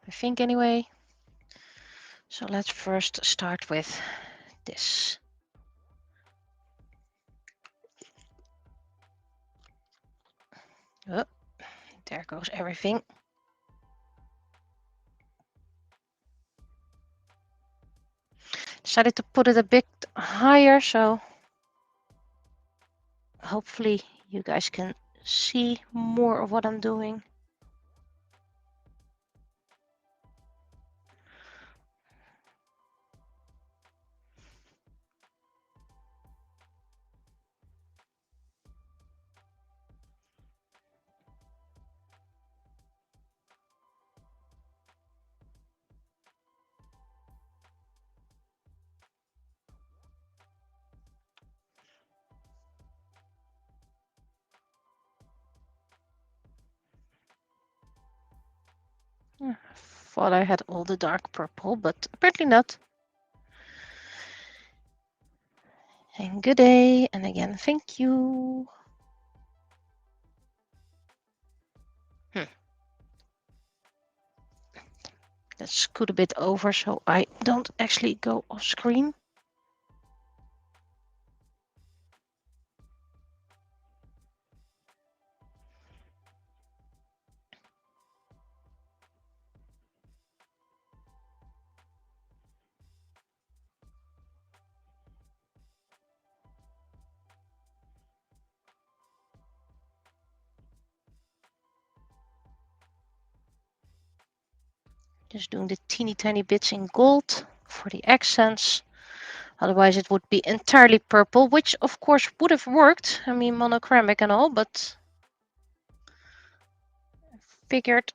I think anyway. So let's first start with this. Oh, there goes everything. Decided to put it a bit higher, so hopefully you guys can see more of what I'm doing. Thought I had all the dark purple, but apparently not. And good day, and again, thank you. Let's scoot a bit over so I don't actually go off screen. Just doing the teeny tiny bits in gold for the accents. Otherwise it would be entirely purple, which of course would have worked. I mean, monochromatic and all, but I figured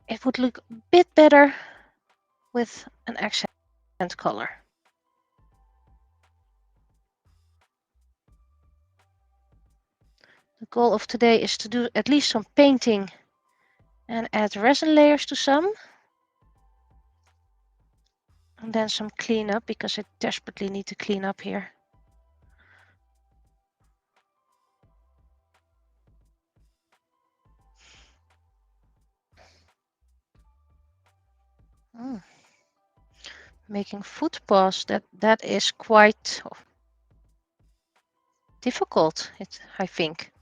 it would look a bit better with an accent color. The goal of today is to do at least some painting and add resin layers to some. And then some cleanup, because I desperately need to clean up here. Making footpaths, that is quite difficult, I think.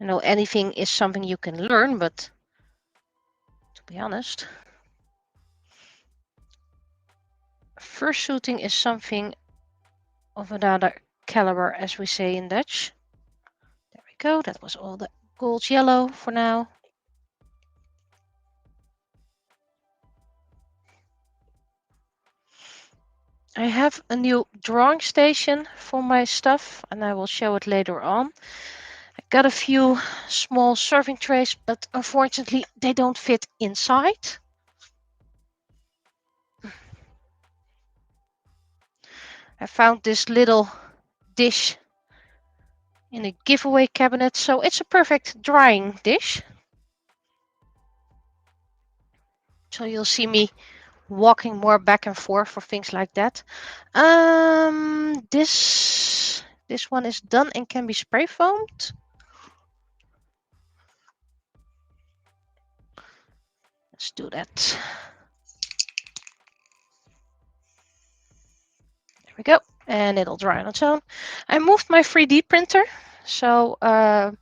I know anything is something you can learn, but to be honest, fursuiting is something of another caliber, as we say in Dutch. There we go, that was all the gold yellow for now. I have a new drawing station for my stuff, and I will show it later on. I got a few small serving trays, but unfortunately they don't fit inside. I found this little dish in a giveaway cabinet, so it's a perfect drying dish. So you'll see me walking more back and forth for things like that. This one is done and can be spray foamed. Let's do that. There we go. And it'll dry on its own. I moved my 3D printer, so I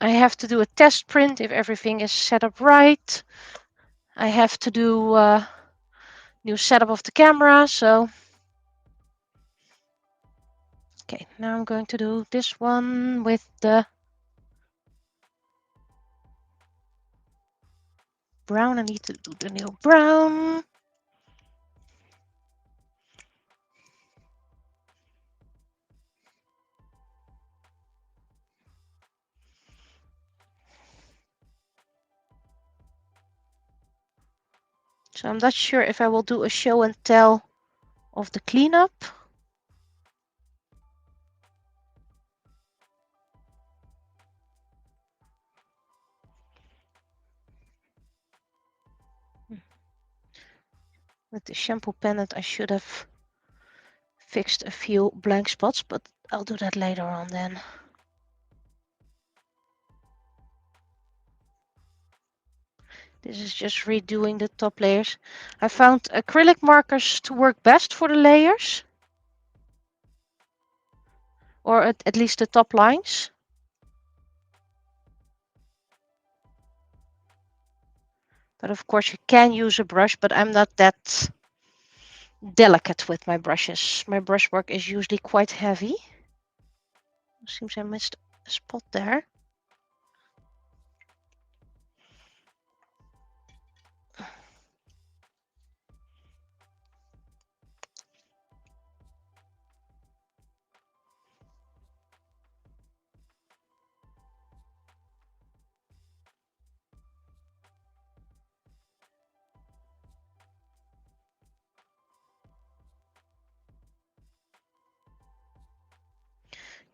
have to do a test print if everything is set up right. I have to do a new setup of the camera, so okay, now I'm going to do this one with the brown. I need to do the new brown. So I'm not sure if I will do a show and tell of the cleanup. With the shampoo pendant, I should have fixed a few blank spots, but I'll do that later on then. This is just redoing the top layers. I found acrylic markers to work best for the layers, or at least the top lines. But of course you can use a brush, but I'm not that delicate with my brushes. My brushwork is usually quite heavy. Seems I missed a spot there.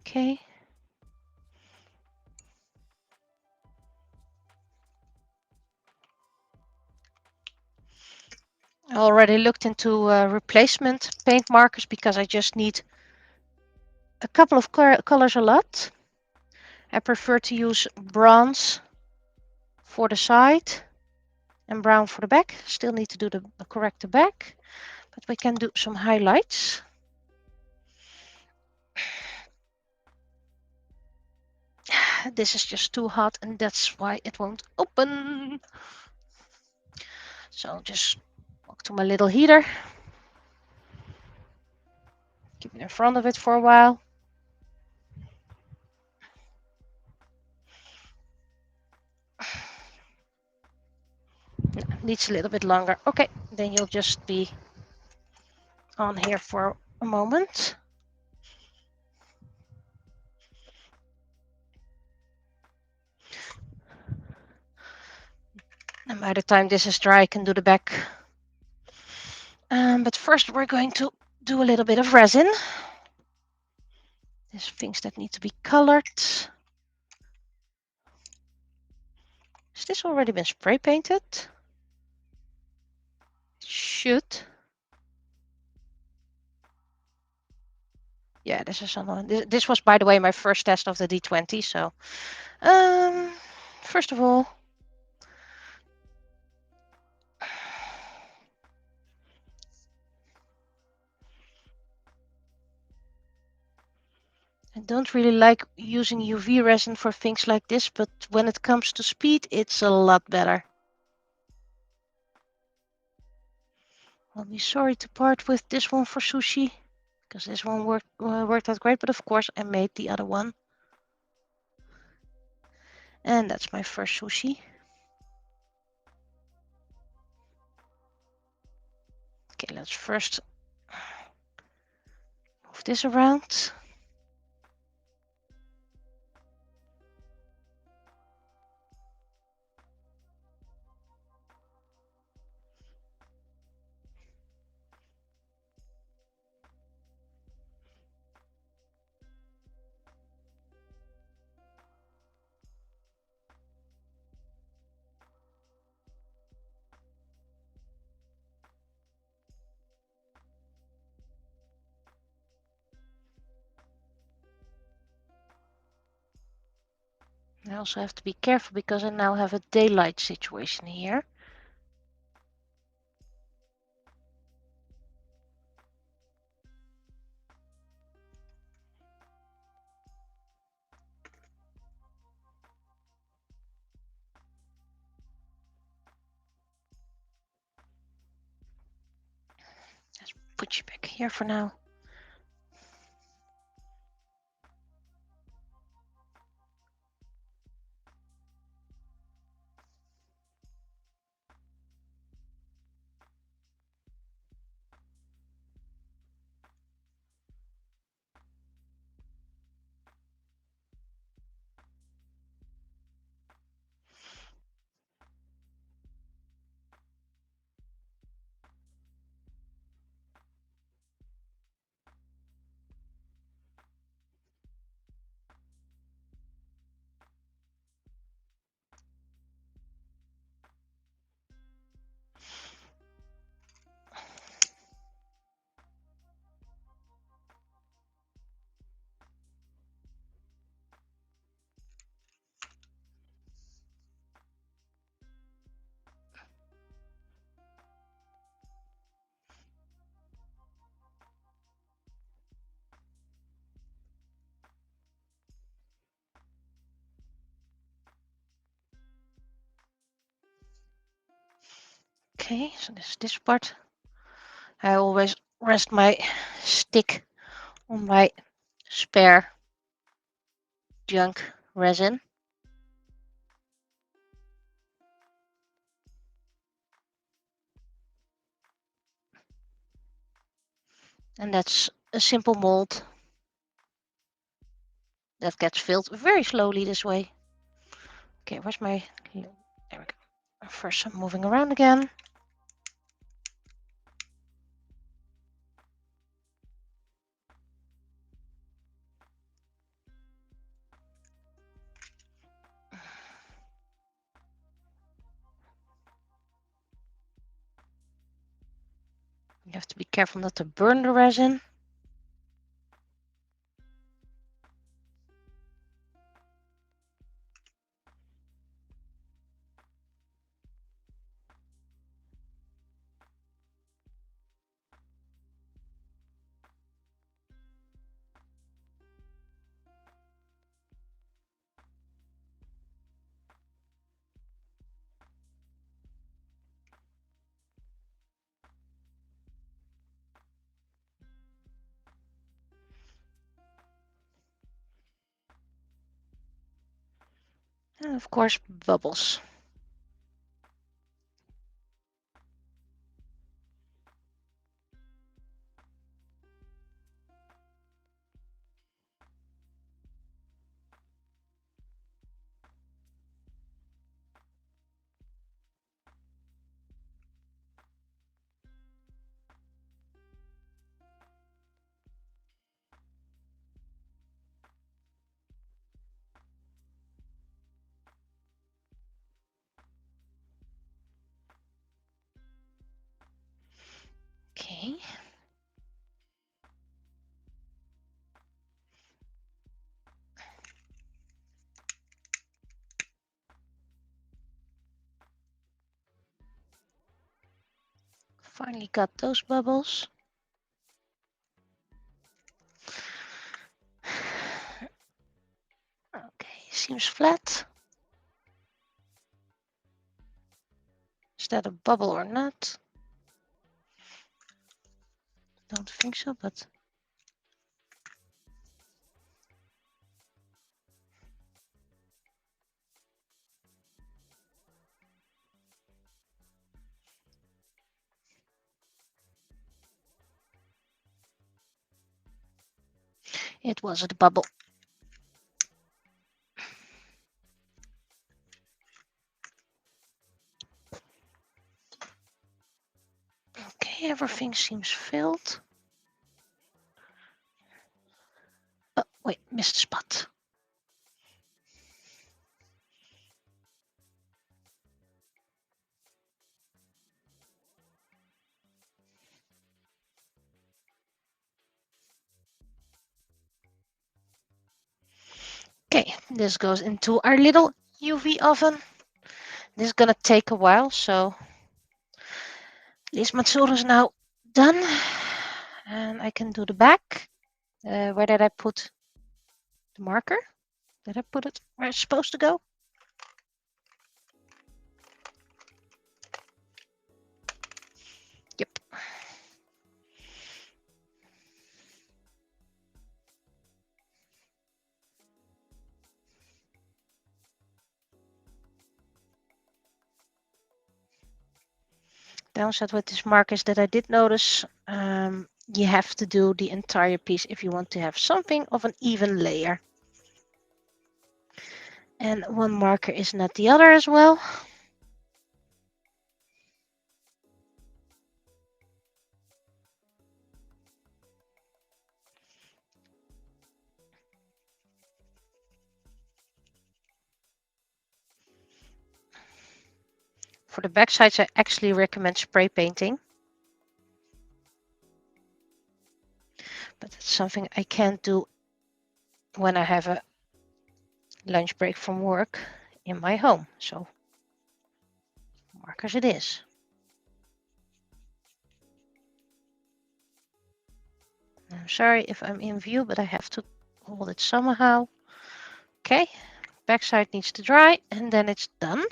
Okay. I already looked into replacement paint markers because I just need a couple of colors a lot. I prefer to use bronze for the side and brown for the back. Still need to do the correct the back, but we can do some highlights. This is just too hot and that's why it won't open. So I'll just walk to my little heater. Keep it in front of it for a while. No, needs a little bit longer. Okay, then you'll just be on here for a moment. And by the time this is dry, I can do the back. But first we're going to do a little bit of resin. There's things that need to be colored. Has this already been spray painted? It should. Yeah, this is on. This was, by the way, my first test of the D20. So, first of all, I don't really like using UV resin for things like this, but when it comes to speed, it's a lot better. I'll be sorry to part with this one for sushi, because this one worked out great, but of course I made the other one. And that's my first sushi. Okay, let's first move this around. I also have to be careful because I now have a daylight situation here. Let's put you back here for now. Okay, so this is this part. I always rest my stick on my spare junk resin. And that's a simple mold that gets filled very slowly this way. Okay, where's my... There we go. First I'm moving around again. You have to be careful not to burn the resin. And of course, bubbles. Okay. Finally got those bubbles. Okay, seems flat. Is that a bubble or not? Don't think so, but... It was a bubble. Okay, everything seems filled. Oh, wait, missed a spot. Okay, this goes into our little UV oven. This is gonna take a while, so this Matsuru is now done. And I can do the back. Where did I put the marker? Did I put it where it's supposed to go? Yep. Downside with this marker is that I did notice you have to do the entire piece if you want to have something of an even layer. And one marker is not the other as well. For the back sides, I actually recommend spray painting. But it's something I can't do when I have a lunch break from work in my home. So markers it is. I'm sorry if I'm in view, but I have to hold it somehow. Okay, backside needs to dry and then it's done.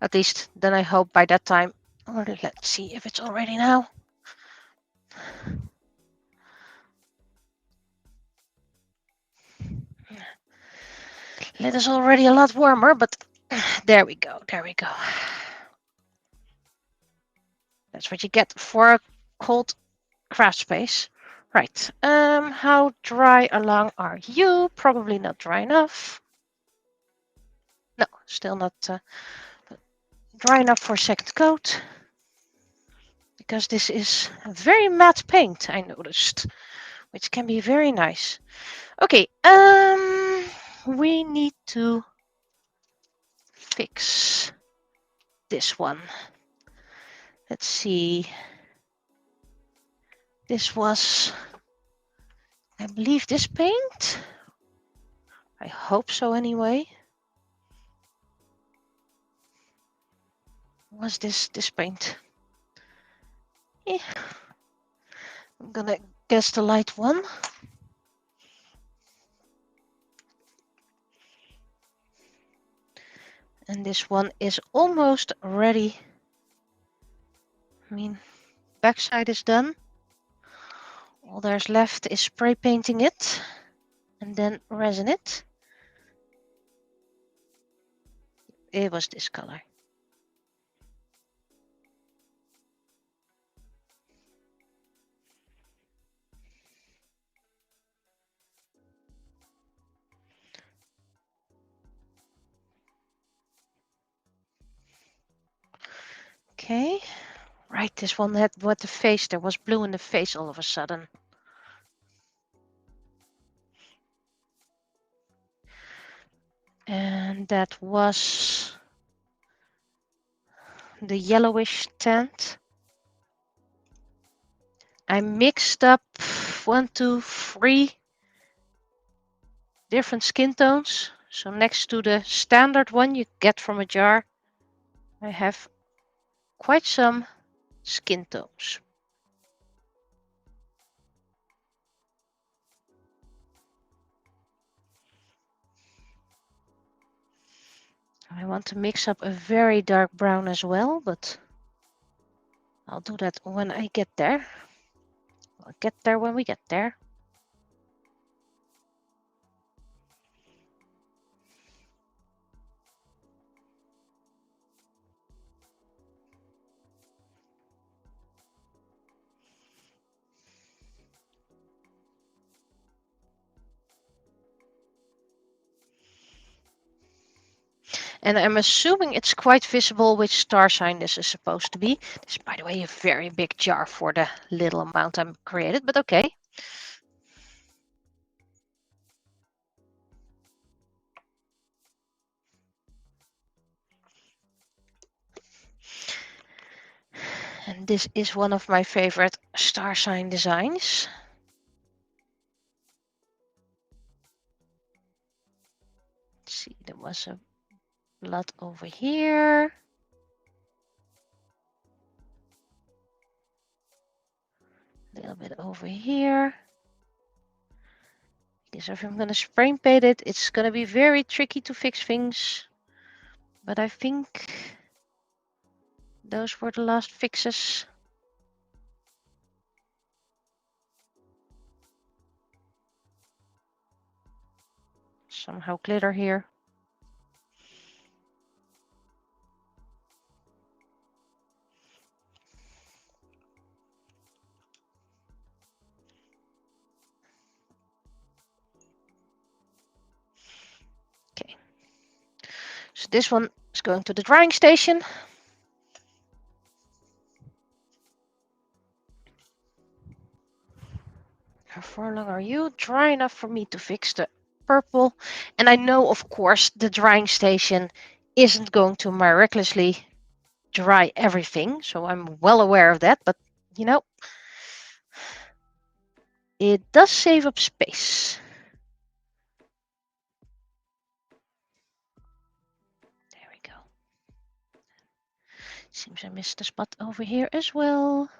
At least then I hope by that time. Or let's see if it's already now. It is already a lot warmer, but there we go. There we go. That's what you get for a cold craft space. Right. How dry along are you? Probably not dry enough. No, still not dry enough for a second coat. Because this is a very matte paint, I noticed, which can be very nice. Okay, we need to fix this one. Let's see. This was, I believe, this paint. I hope so anyway. Was this paint? Yeah. I'm gonna guess the light one. And this one is almost ready. I mean, backside is done. All there's left is spray painting it and then resin it. It was this color. Okay, right, this one had what the face, there was blue in the face all of a sudden. And that was the yellowish tint. I mixed up 1, 2, 3 different skin tones. So next to the standard one you get from a jar, I have quite some skin tones. I want to mix up a very dark brown as well, but I'll do that when I get there. I'll get there when we get there. And I'm assuming it's quite visible which star sign this is supposed to be. This is, by the way, a very big jar for the little amount I'm created, but okay. And this is one of my favorite star sign designs. Let's see, there was a lot over here. A little bit over here. Because if I'm going to spray paint it, it's going to be very tricky to fix things. But I think those were the last fixes. Somehow glitter here. Okay. So this one is going to the drying station. How far along are you? Dry enough for me to fix the purple. And I know, of course, the drying station isn't going to miraculously dry everything. So I'm well aware of that. But, you know, it does save up space. There we go. Seems I missed a spot over here as well.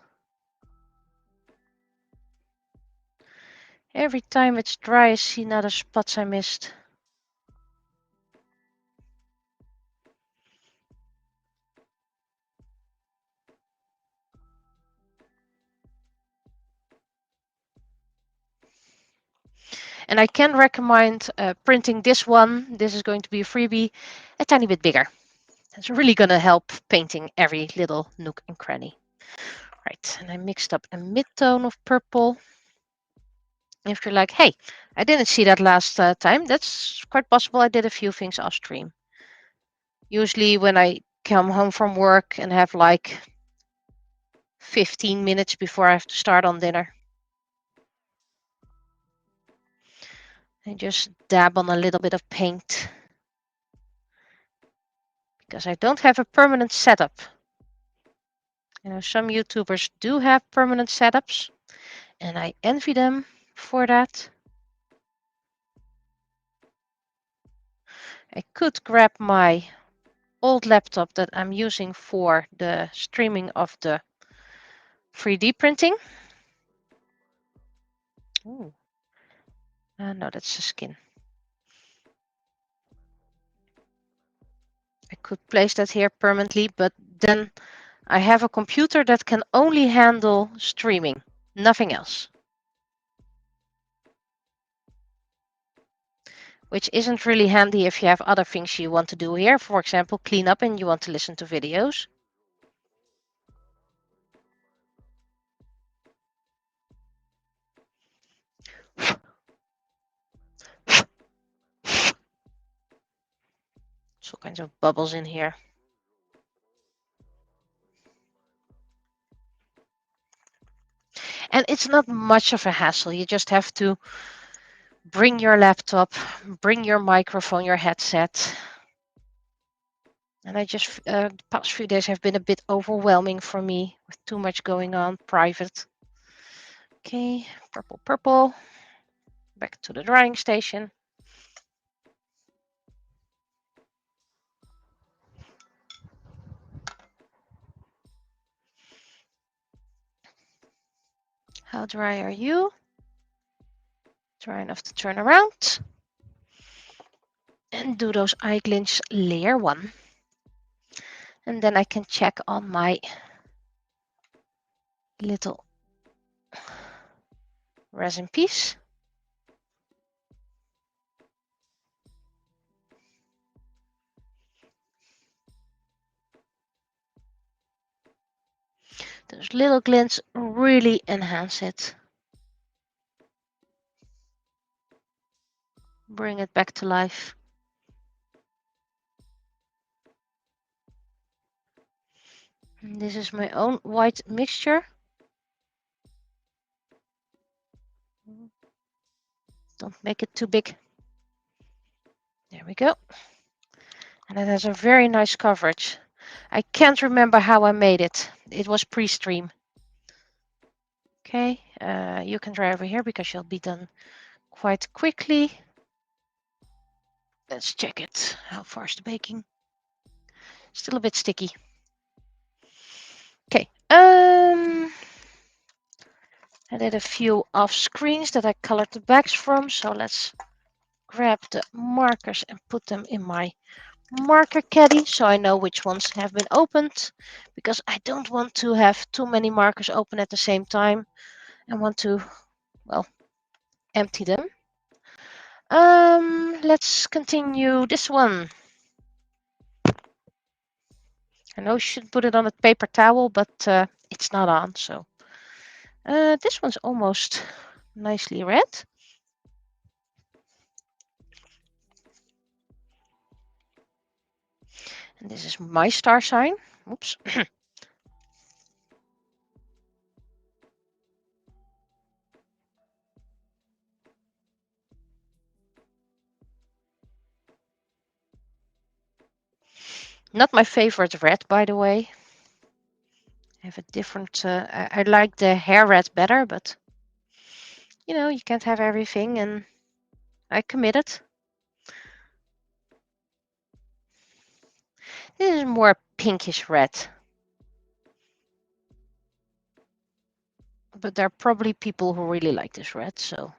Every time it's dry, I see another spots I missed. And I can recommend printing this one. This is going to be a freebie, a tiny bit bigger. It's really going to help painting every little nook and cranny. Right, and I mixed up a mid-tone of purple. If you're like, hey, I didn't see that last time, that's quite possible. I did a few things off stream. Usually when I come home from work and have like 15 minutes before I have to start on dinner, I just dab on a little bit of paint because I don't have a permanent setup. You know, some YouTubers do have permanent setups, and I envy them for that. I could grab my old laptop that I'm using for the streaming of the 3D printing. Ooh. No, that's the skin. I could place that here permanently, but then I have a computer that can only handle streaming, nothing else. Which isn't really handy if you have other things you want to do here. For example, clean up and you want to listen to videos. There's all kinds of bubbles in here. And it's not much of a hassle. You just have to bring your laptop, bring your microphone, your headset. And I just, the past few days have been a bit overwhelming for me with too much going on private. Okay, purple, purple. Back to the drying station. How dry are you? Dry enough to turn around. And do those eye glints layer 1. And then I can check on my little resin piece. Those little glints really enhance it. Bring it back to life. And this is my own white mixture. Don't make it too big. There we go. And it has a very nice coverage. I can't remember how I made it. It was pre-stream. Okay, you can dry over here because you'll be done quite quickly. Let's check it. How far is the baking? Still a bit sticky. Okay. I did a few off screens that I colored the backs from. So let's grab the markers and put them in my marker caddy so I know which ones have been opened, because I don't want to have too many markers open at the same time. I want to, well, empty them. Let's continue this one. I know you should put it on a paper towel, but it's not on. So this one's almost nicely red. And this is my star sign. Oops. Not my favorite red, by the way. I have a different, I like the hair red better, but you know, you can't have everything, and I committed. This is more pinkish red. But there are probably people who really like this red, so.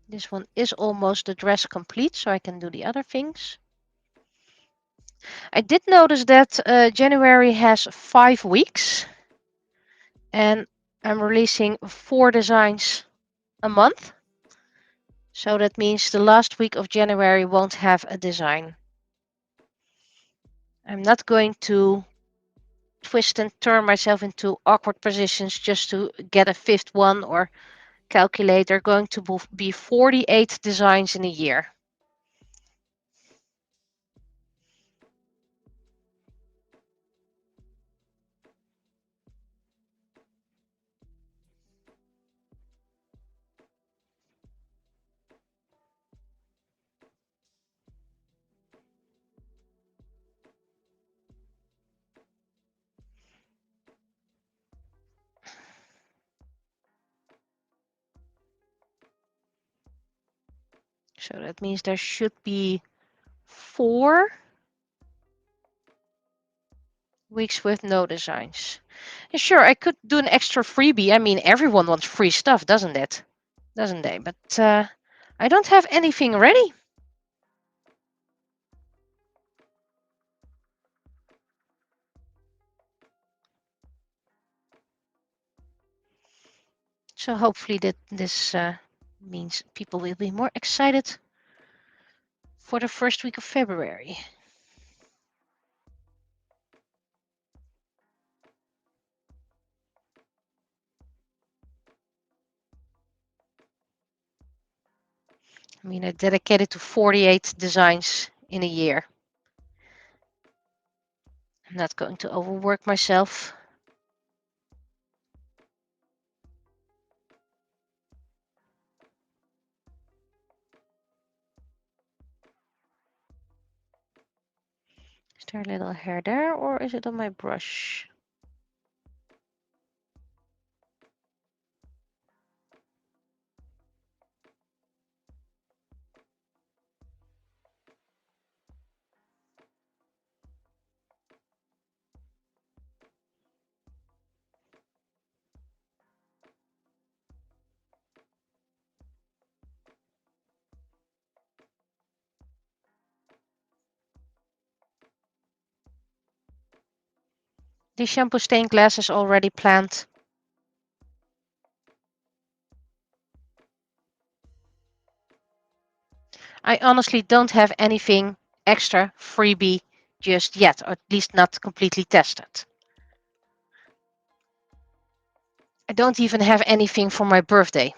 This one is almost the dress complete, so I can do the other things. I did notice that January has 5 weeks and I'm releasing 4 designs a month. So that means the last week of January won't have a design. I'm not going to twist and turn myself into awkward positions just to get a 5th one or calculate. There are going to be 48 designs in a year. So that means there should be 4 weeks with no designs. And sure, I could do an extra freebie. I mean, everyone wants free stuff, doesn't it? Doesn't they? But I don't have anything ready. So hopefully this means people will be more excited for the first week of February. I mean, I dedicated to 48 designs in a year. I'm not going to overwork myself. Is there a little hair there or is it on my brush? The shampoo stained glass is already planned. I honestly don't have anything extra freebie just yet, or at least not completely tested. I don't even have anything for my birthday.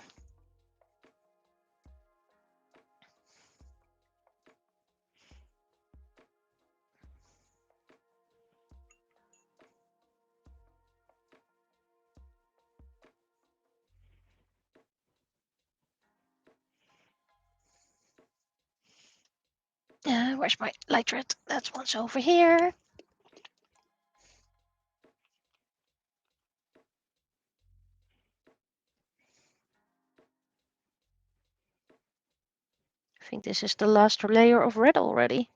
Where's my light red? That one's over here. I think this is the last layer of red already.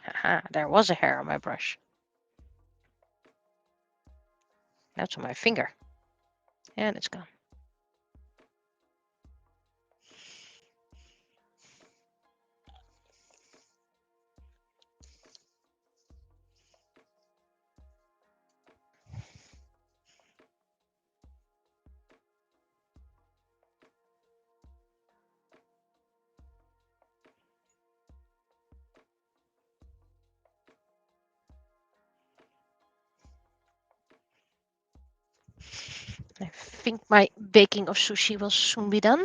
Haha, there was a hair on my brush. That's on my finger. And it's gone. I think my baking of sushi will soon be done.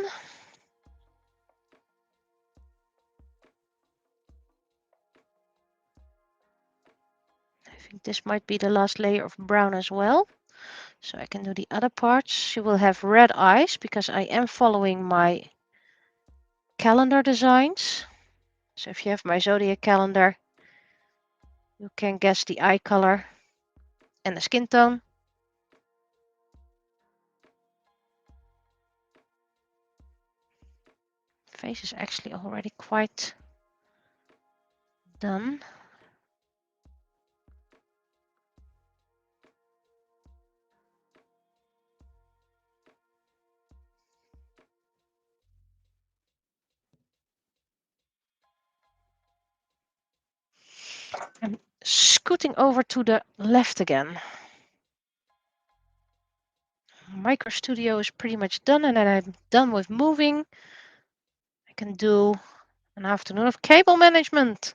I think this might be the last layer of brown as well. So I can do the other parts. She will have red eyes because I am following my calendar designs. So if you have my zodiac calendar, You can guess the eye color and the skin tone. Face is actually already quite done. I'm scooting over to the left again. Micro Studio is pretty much done, and then I'm done with moving. I can do an afternoon of cable management.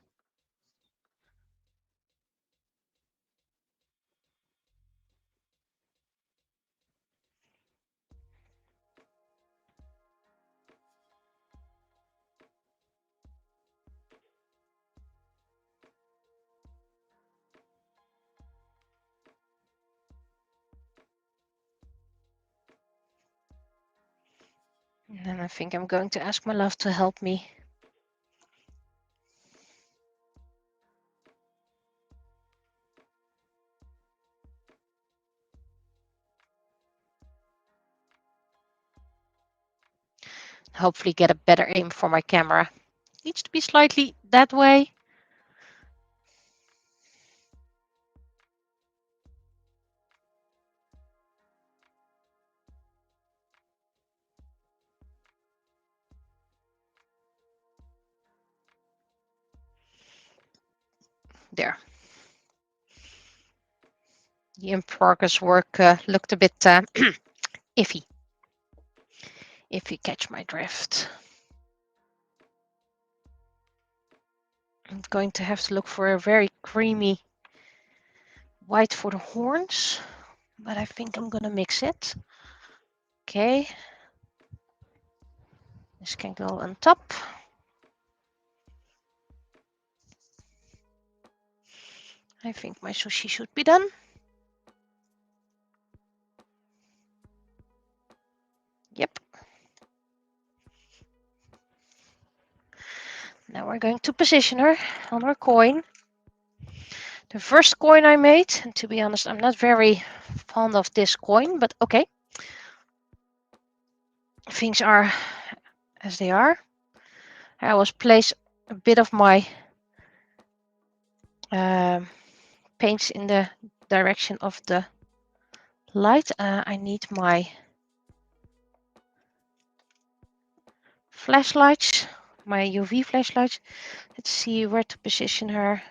And then I think I'm going to ask my love to help me. Hopefully get a better aim for my camera. Needs to be slightly that way. There. The in-progress work looked a bit iffy, if you catch my drift. I'm going to have to look for a very creamy white for the horns, but I think I'm going to mix it. Okay. This can go on top. I think my sushi should be done. Yep. Now we're going to position her on our coin. The first coin I made, and to be honest, I'm not very fond of this coin, but okay. Things are as they are. I always place a bit of my paints in the direction of the light. I need my flashlights, my UV flashlights. Let's see where to position her.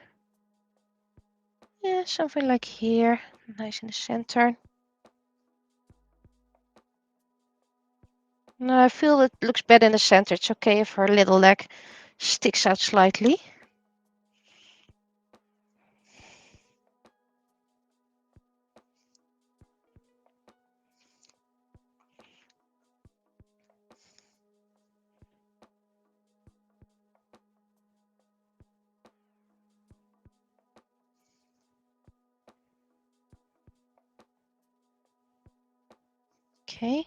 Yeah, something like here, nice in the center. No, I feel it looks better in the center. It's okay if her little leg sticks out slightly. Okay.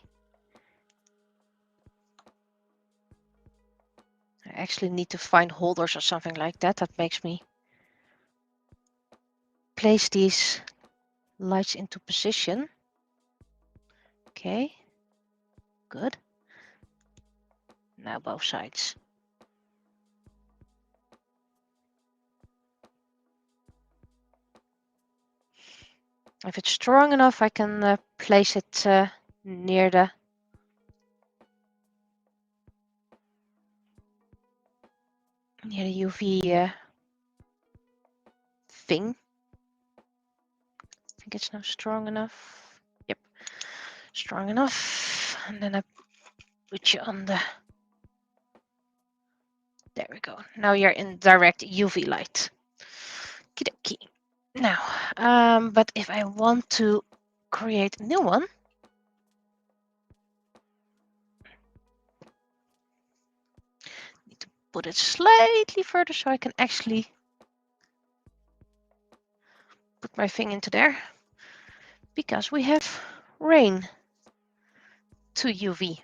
I actually need to find holders or something like that. That makes me place these lights into position. Okay. Good. Now both sides. If it's strong enough, I can place it near the UV thing. I think it's now strong enough. Yep, strong enough. And then I put you on the... There we go. Now you're in direct UV light. Kidoki. Now, but if I want to create a new one, need to put it slightly further so I can actually put my thing into there, because we have rain to UV.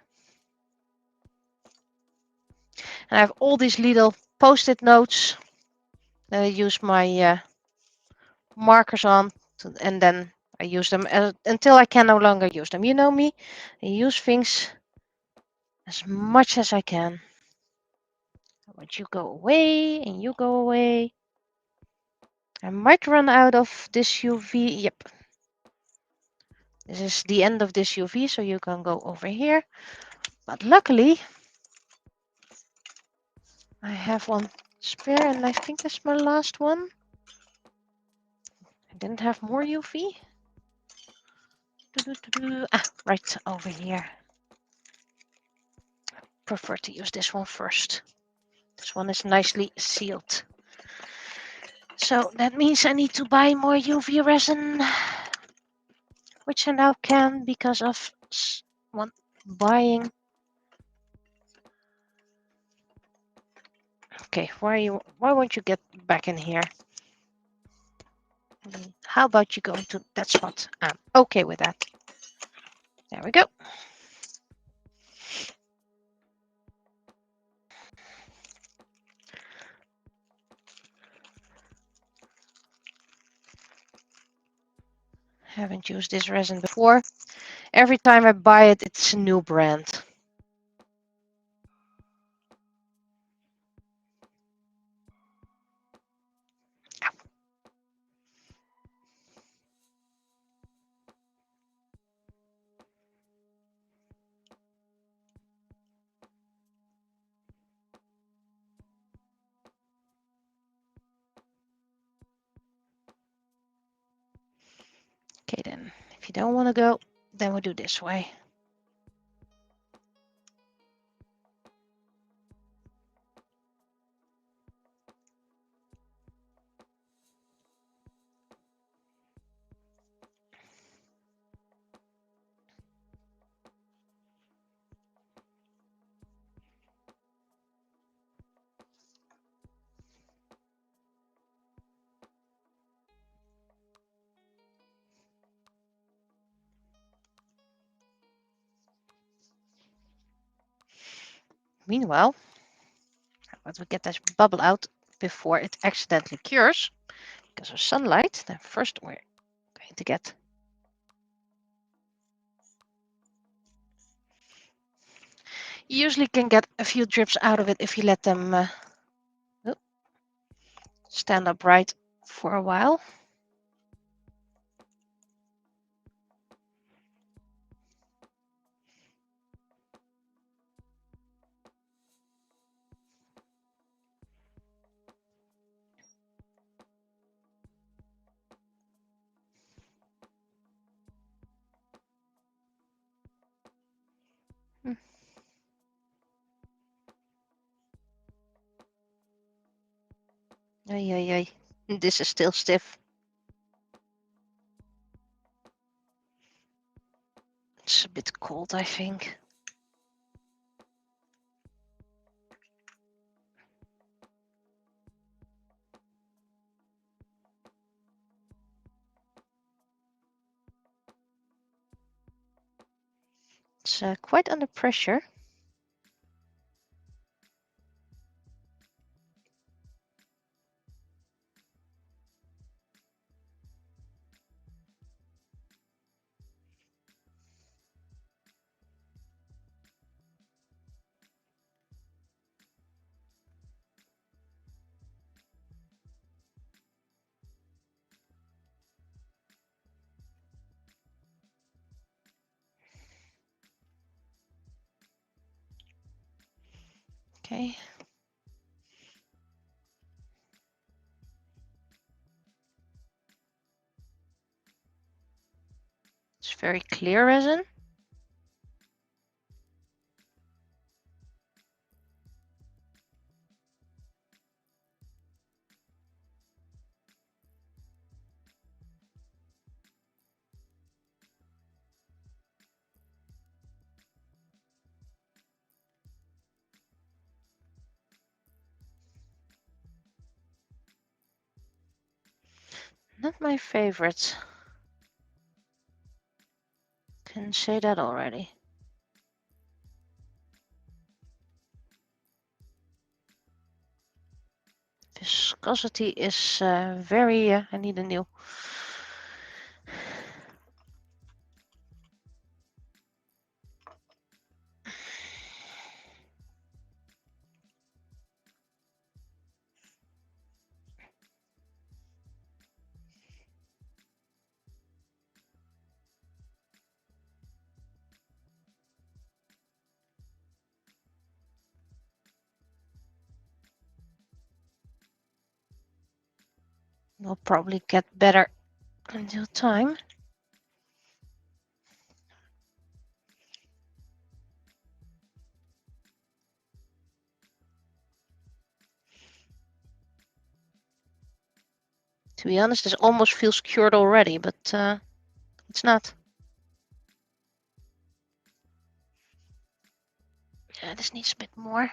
And I have all these little post-it notes that I use my markers on, and then I use them until I can no longer use them. You know me, I use things as much as I can. But you go away and you go away. I might run out of this UV. Yep. This is the end of this UV, so you can go over here. But luckily, I have one spare, and I think that's my last one. I didn't have more UV. Ah, right over here. Prefer to use this one first. This one is nicely sealed. So that means I need to buy more UV resin, which I now can because of buying. Okay, why won't you get back in here? How about you go into that spot? I'm okay with that. There we go. Haven't used this resin before. Every time I buy it, it's a new brand. Okay then, if you don't want to go, then we'll do this way. Meanwhile, but we get this bubble out before it accidentally cures because of sunlight. Then first we're going to get you usually can get a few drips out of it if you let them stand upright for a while. Ay, ay, ay. This is still stiff. It's a bit cold, I think. It's quite under pressure. Okay. It's very clear resin. Not my favorite. Can say that already. Viscose. viscosity is very... I need a new... Will probably get better in due time. To be honest, this almost feels cured already, but it's not. Yeah, this needs a bit more.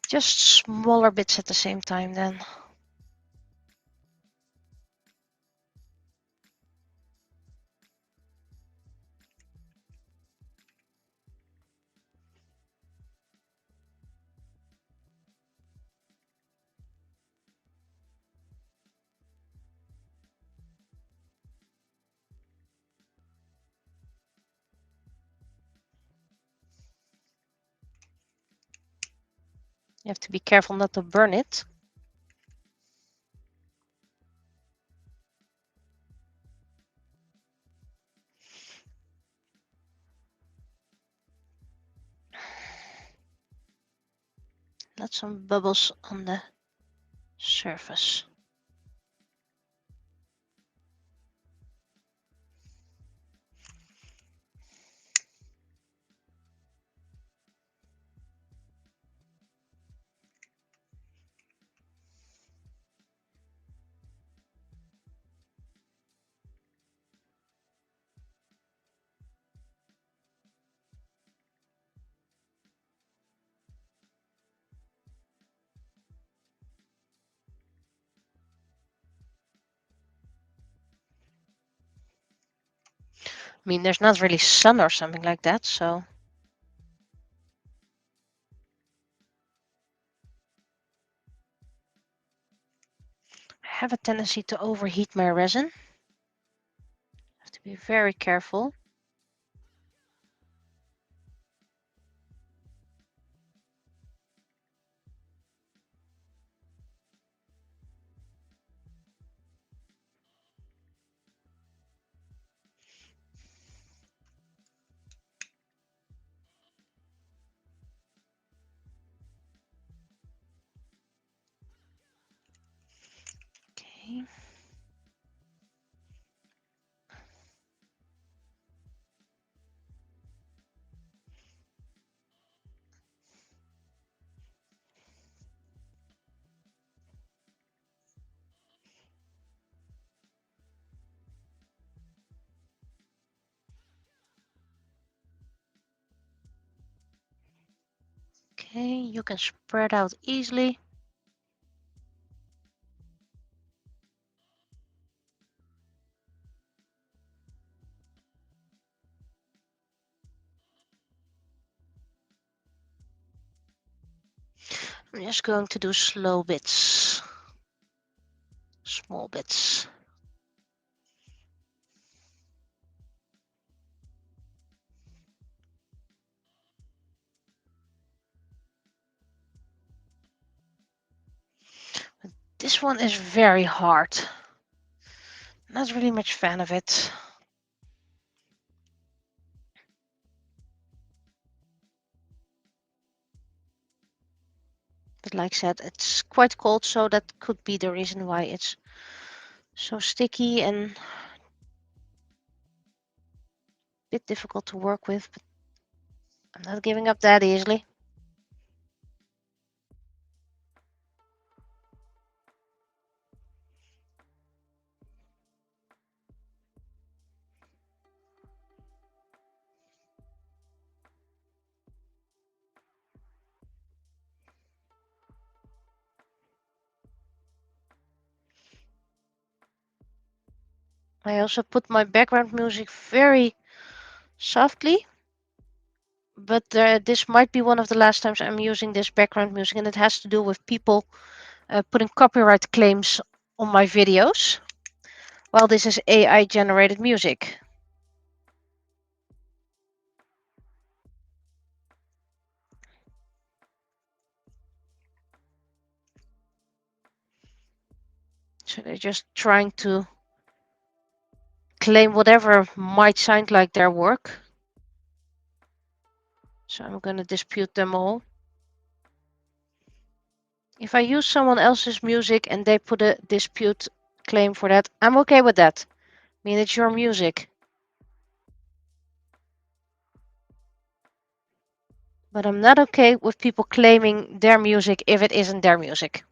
Just smaller bits at the same time then. You have to be careful not to burn it. Let some bubbles on the surface. I mean, there's not really sun or something like that, so... I have a tendency to overheat my resin. Have to be very careful. Okay. Okay, you can spread out easily. I'm just going to do slow bits. Small bits. This one is very hard. Not really much fan of it. But like I said, it's quite cold, so that could be the reason why it's so sticky and a bit difficult to work with. But I'm not giving up that easily. I also put my background music very softly, but this might be one of the last times I'm using this background music, and it has to do with people putting copyright claims on my videos. Well, this is AI generated music. So they're just trying to claim whatever might sound like their work. So I'm going to dispute them all. If I use someone else's music and they put a dispute claim for that, I'm okay with that. I mean, it's your music. But I'm not okay with people claiming their music if it isn't their music.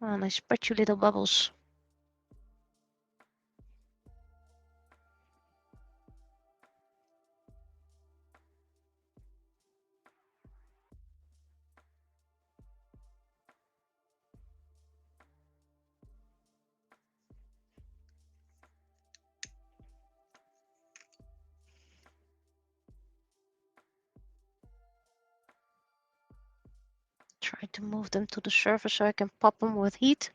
Oh, and I spread you little bubbles. Try to move them to the surface so I can pop them with heat.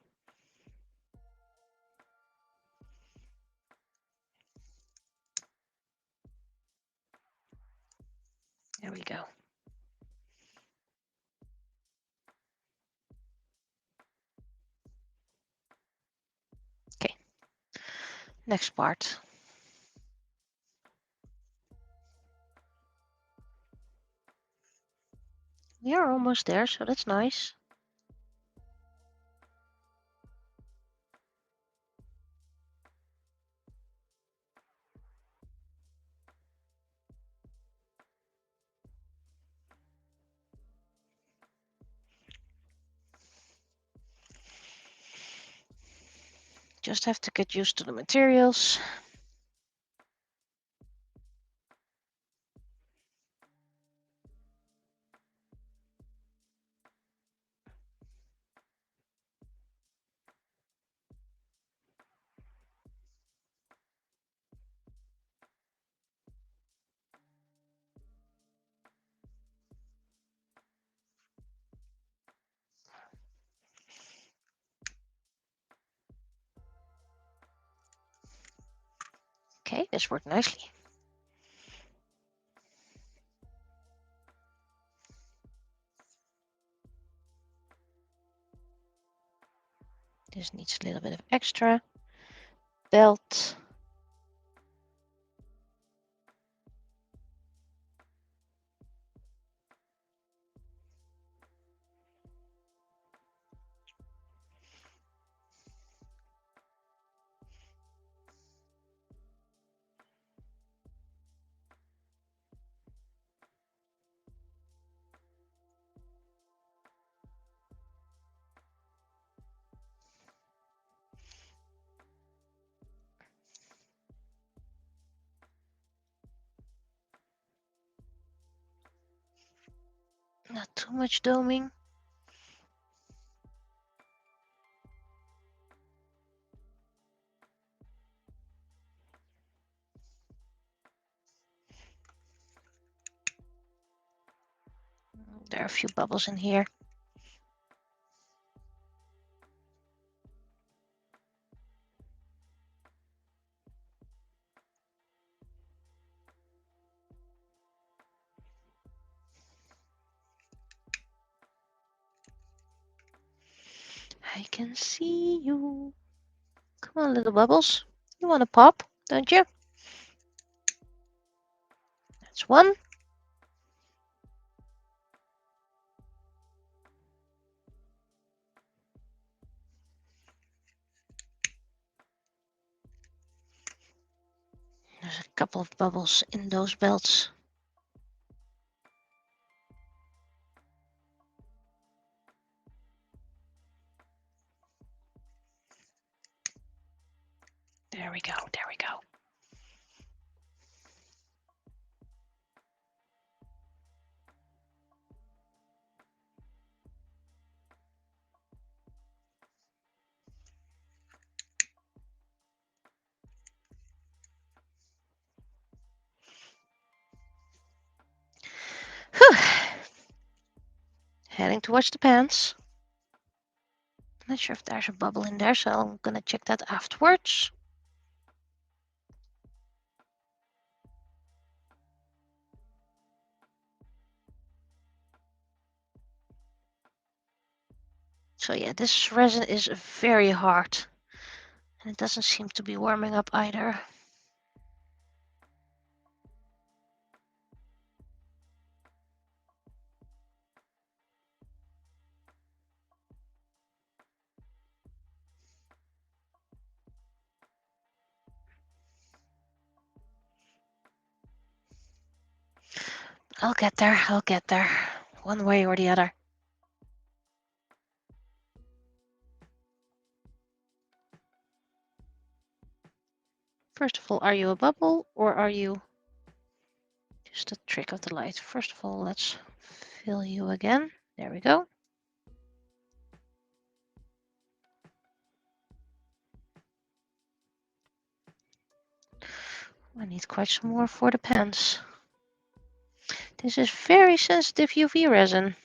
There we go. Okay, next part. We are almost there, so that's nice. Just have to get used to the materials. Okay, this worked nicely. This needs a little bit of extra belt. Not too much doming. There are a few bubbles in here. I can see you. Come on, little bubbles. You want to pop, don't you? That's one. There's a couple of bubbles in those belts. There we go, there we go. getting towards the pans. Not sure if there's a bubble in there, so I'm gonna check that afterwards. So yeah, this resin is very hard. And it doesn't seem to be warming up either. I'll get there, I'll get there. One way or the other. First of all, are you a bubble or are you just a trick of the light? First of all, let's fill you again. There we go. I need quite some more for the pans. This is very sensitive UV resin.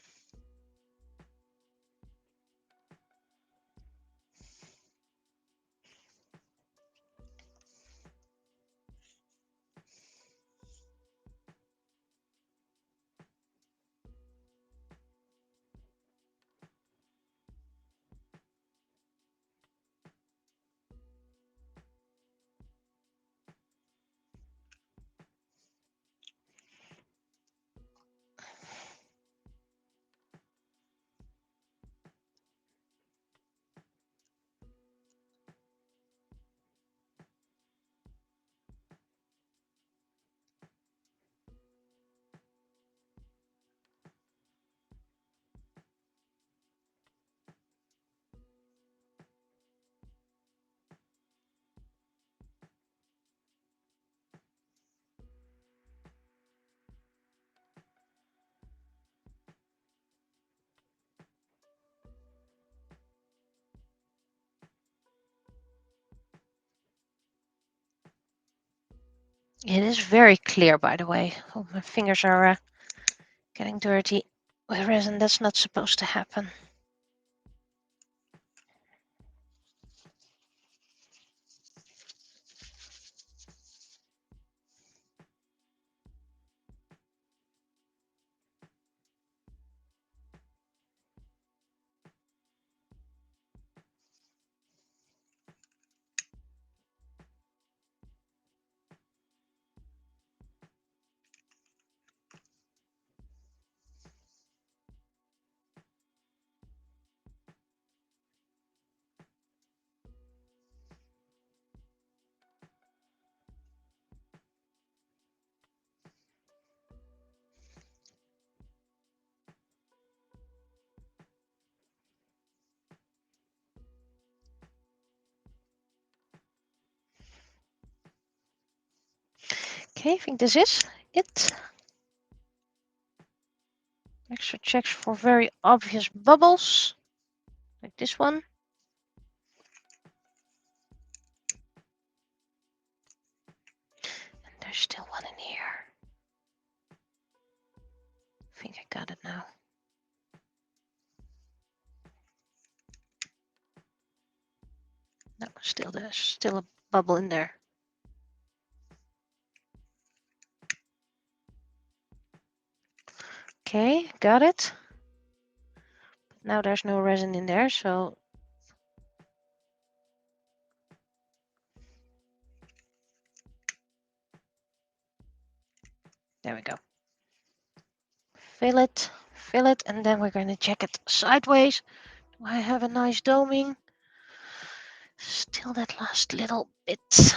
It is very clear, by the way. Oh, my fingers are getting dirty with resin. That's not supposed to happen. Okay, I think this is it. Extra checks for very obvious bubbles, like this one. And there's still one in here. I think I got it now. No, still there's still a bubble in there. Okay, got it. But now there's no resin in there, so there we go. Fill it, and then we're going to check it sideways. Do I have a nice doming? Still that last little bit.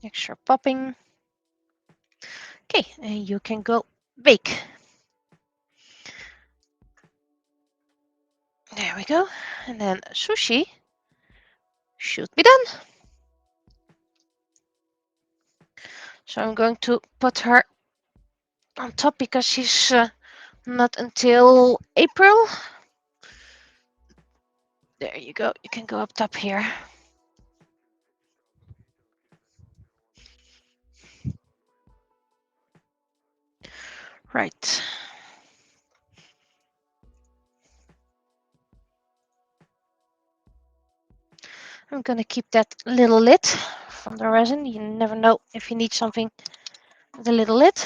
Extra popping. Okay, and you can go bake. There we go. And then sushi should be done. So I'm going to put her on top because she's not until April. There you go. You can go up top here. Right. I'm going to keep that little lid from the resin. You never know if you need something with a little lid.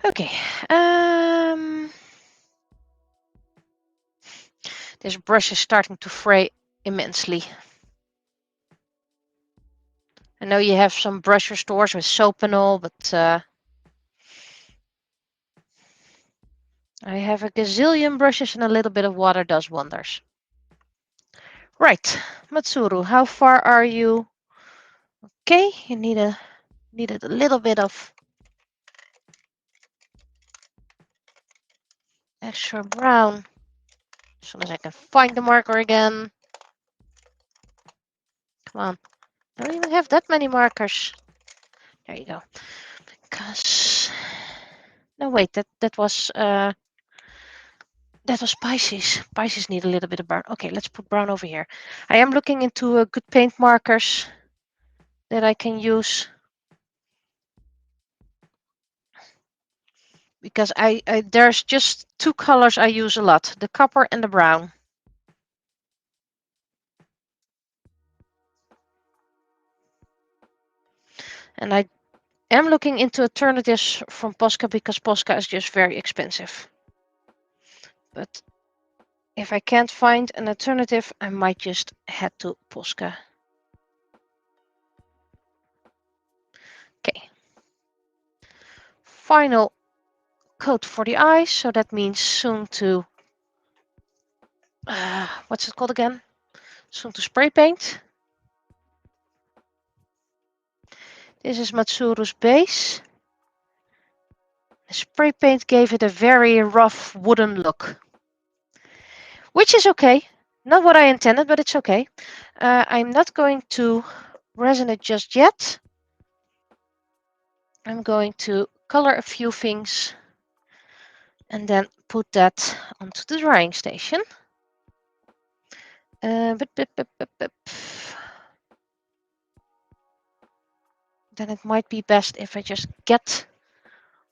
Okay. This brush is starting to fray immensely. I know you have some brush restorers with soap and all, but I have a gazillion brushes and a little bit of water does wonders. Right, Matsuru, how far are you? Okay, you needed a little bit of extra brown. As soon as I can find the marker again. Come on, I don't even have that many markers. There you go. Because no, wait, that was Pisces. Pisces need a little bit of brown. Okay, let's put brown over here. I am looking into good paint markers that I can use. Because there's just two colors I use a lot, the copper and the brown. And I am looking into alternatives from Posca because Posca is just very expensive. But if I can't find an alternative, I might just head to Posca. Okay. Final coat for the eyes, so that means soon to what's it called again? Soon to spray paint. This is Matsuru's base. The spray paint gave it a very rough wooden look, which is okay. Not what I intended, but it's okay. I'm not going to resin it just yet. I'm going to color a few things and then put that onto the drying station. Then it might be best if I just get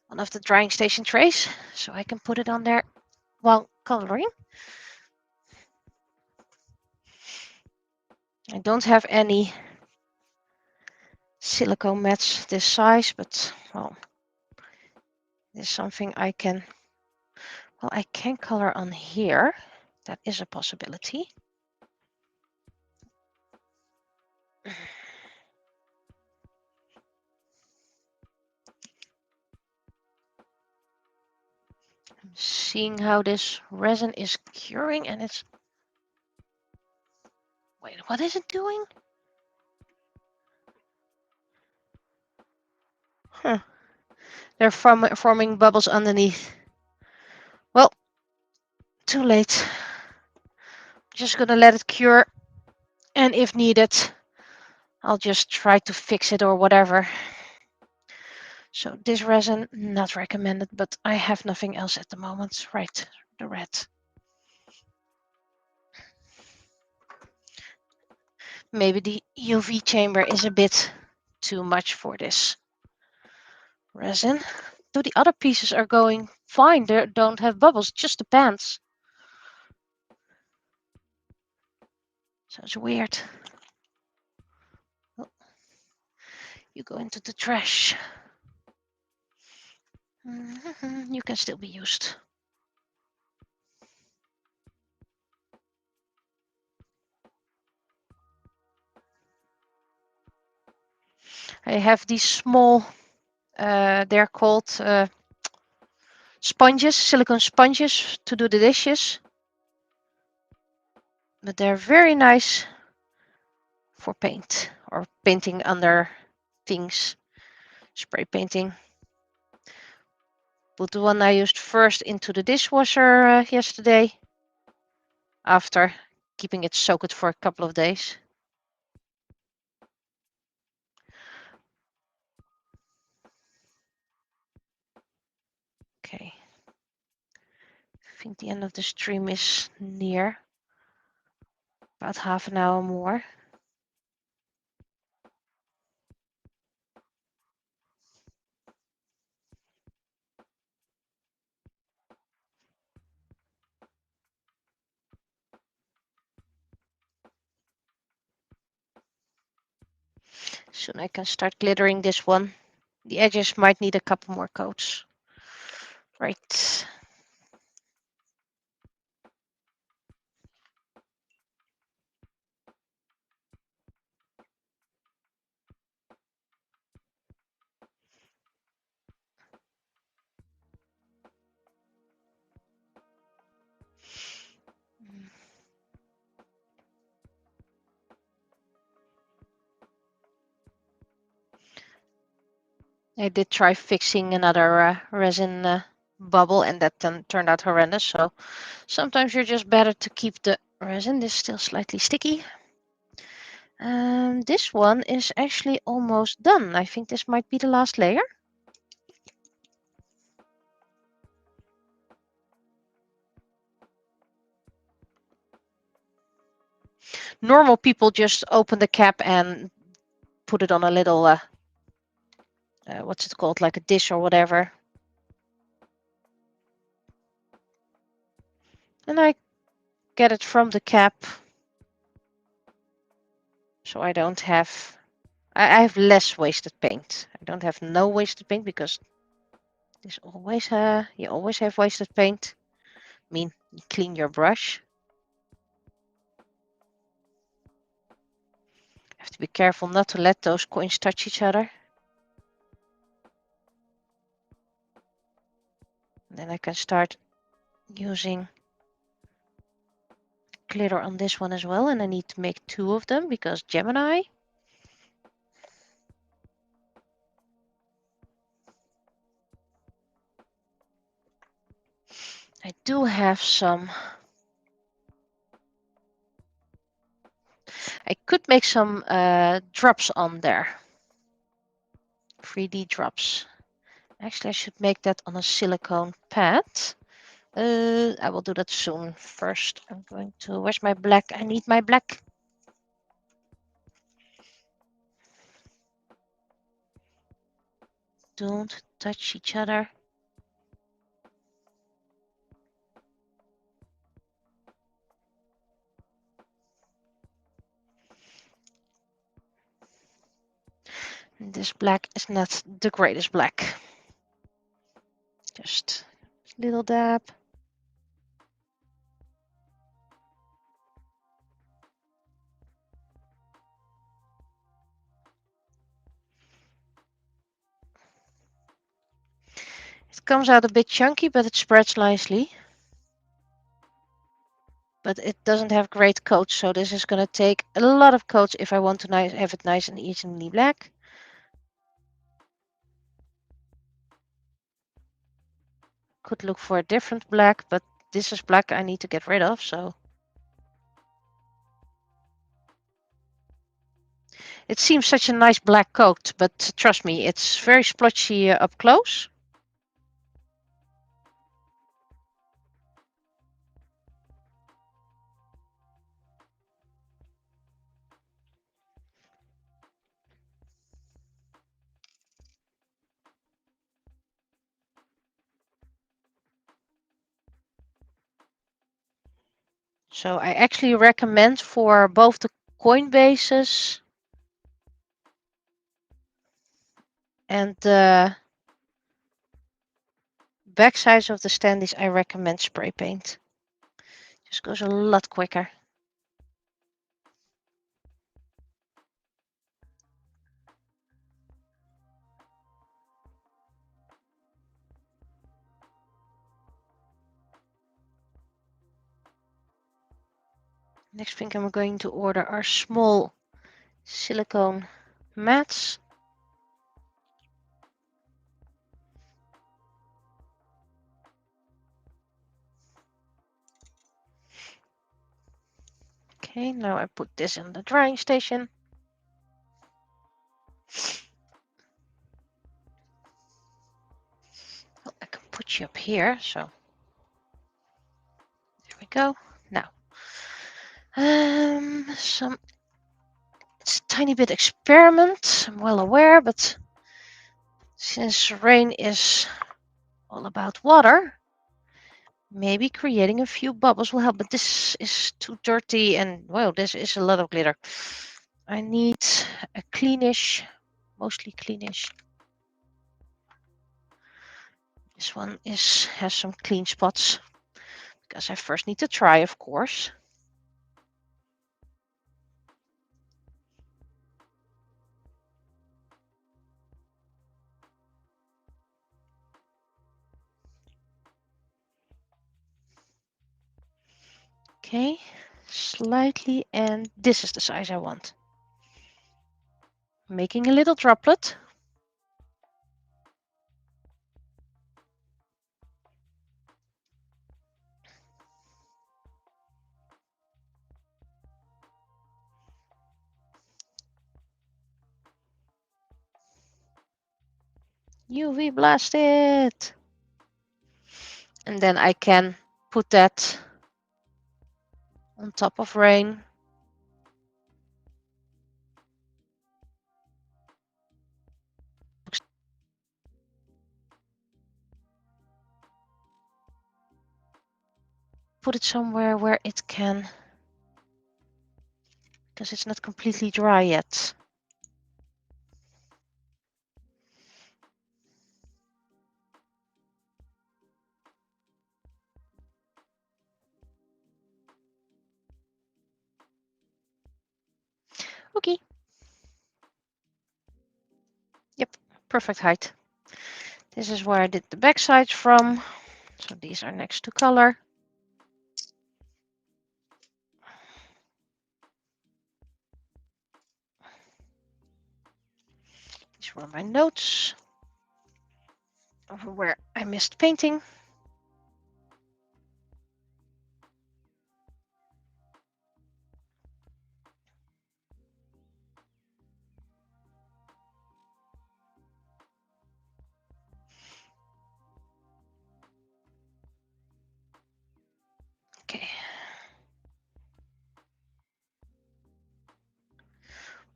one of the drying station trays so I can put it on there while coloring. I don't have any silicone mats this size, but well, this is something I can, well, I can color on here. That is a possibility. I'm seeing how this resin is curing and it's, wait, what is it doing? Huh. They're forming bubbles underneath. Well, too late. Just gonna let it cure, and if needed, I'll just try to fix it or whatever. So this resin, not recommended, but I have nothing else at the moment. Right, the red. Maybe the UV chamber is a bit too much for this resin. Though the other pieces are going fine. They don't have bubbles, just the pants. Sounds weird. Oh, you go into the trash. You can still be used. I have these small, they're called sponges, silicone sponges to do the dishes. But they're very nice for paint or painting under things spray painting. Put the one I used first into the dishwasher yesterday after keeping it soaked for a couple of days. Okay. I think the end of the stream is near. About half an hour more. Soon I can start glittering this one. The edges might need a couple more coats. Right. I did try fixing another resin bubble and that turned out horrendous. So sometimes you're just better to keep the resin. This is still slightly sticky. This one is actually almost done. I think this might be the last layer. Normal people just open the cap and put it on a little, what's it called, like a dish or whatever. And I get it from the cap. So I don't have, I have less wasted paint. I don't have no wasted paint because there's always, you always have wasted paint. I mean, you clean your brush. Have to be careful not to let those coins touch each other. And then I can start using glitter on this one as well. And I need to make 2 of them because Gemini. I do have some. I could make some drops on there. 3D drops. Actually, I should make that on a silicone pad. I will do that soon. First, I'm going to. Where's my black? I need my black. Don't touch each other. This black is not the greatest black. Just a little dab. It comes out a bit chunky, but it spreads nicely. But it doesn't have great coats, so this is going to take a lot of coats if I want to have it nice and evenly black. Could look for a different black, but this is black I need to get rid of, so. It seems such a nice black coat, but trust me, it's very splotchy up close. So I actually recommend for both the coin bases and the back sides of the standees, I recommend spray paint. Just goes a lot quicker. Next thing I'm going to order are small silicone mats. Okay, now I put this in the drying station. Well, I can put you up here, so there we go. Now, it's a tiny bit experiment, I'm well aware, but since rain is all about water, maybe creating a few bubbles will help, but this is too dirty and, well, this is a lot of glitter. I need a cleanish, mostly cleanish. This one has some clean spots, because I first need to try, of course. Okay, slightly, and this is the size I want. Making a little droplet. UV blast it. And then I can put that on top of rain. Put it somewhere where it can, because it's not completely dry yet. Okay. Yep, perfect height. This is where I did the back sides from. So these are next to color. These were my notes of where I missed painting. Okay.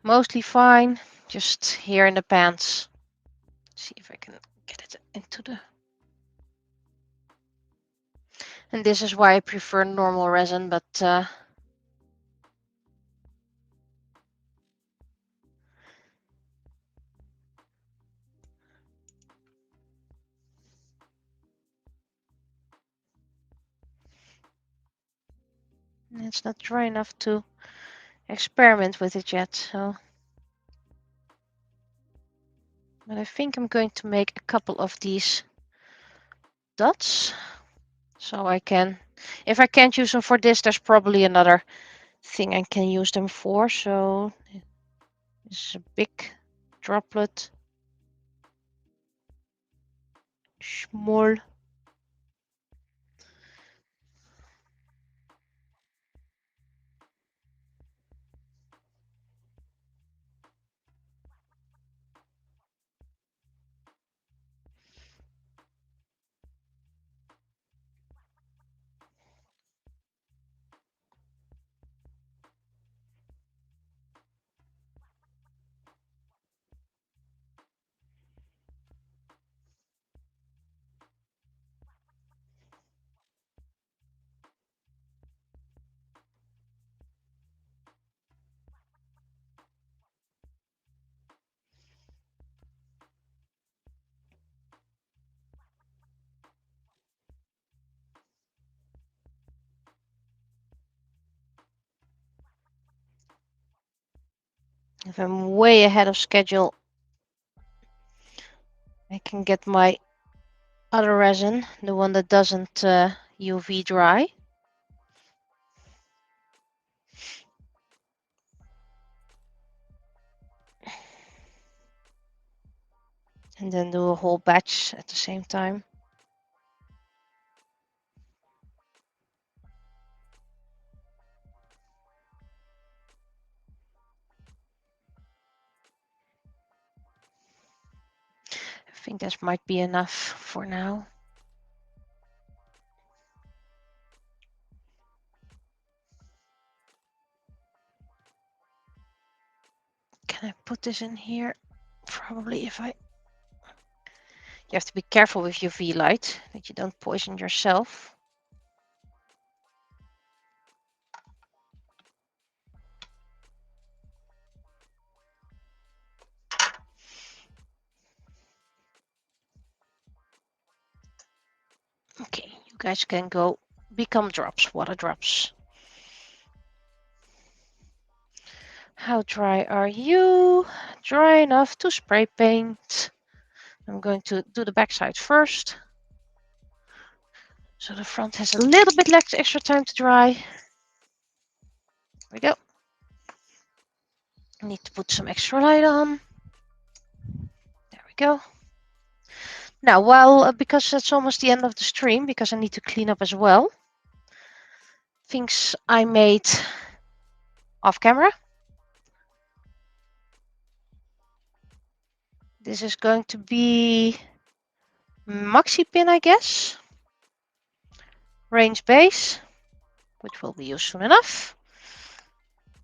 Mostly fine, just here in the pants. See if I can get it into the... And this is why I prefer normal resin, but it's not dry enough to experiment with it yet. So, but I think I'm going to make a couple of these dots, so I can, if I can't use them for this, there's probably another thing I can use them for. So this is a big droplet, small. If I'm way ahead of schedule, I can get my other resin, the one that doesn't UV dry. And then do a whole batch at the same time. think this might be enough for now. Can I put this in here? Probably if I... You have to be careful with UV light, that you don't poison yourself. Okay, you guys can go become drops, water drops. How dry are you? Dry enough to spray paint. I'm going to do the backside first. So the front has a little bit less extra time to dry. There we go. I need to put some extra light on. There we go. Now, while because it's almost the end of the stream, because I need to clean up as well, things I made off camera. This is going to be maxi pin, I guess. Range base, which will be used soon enough.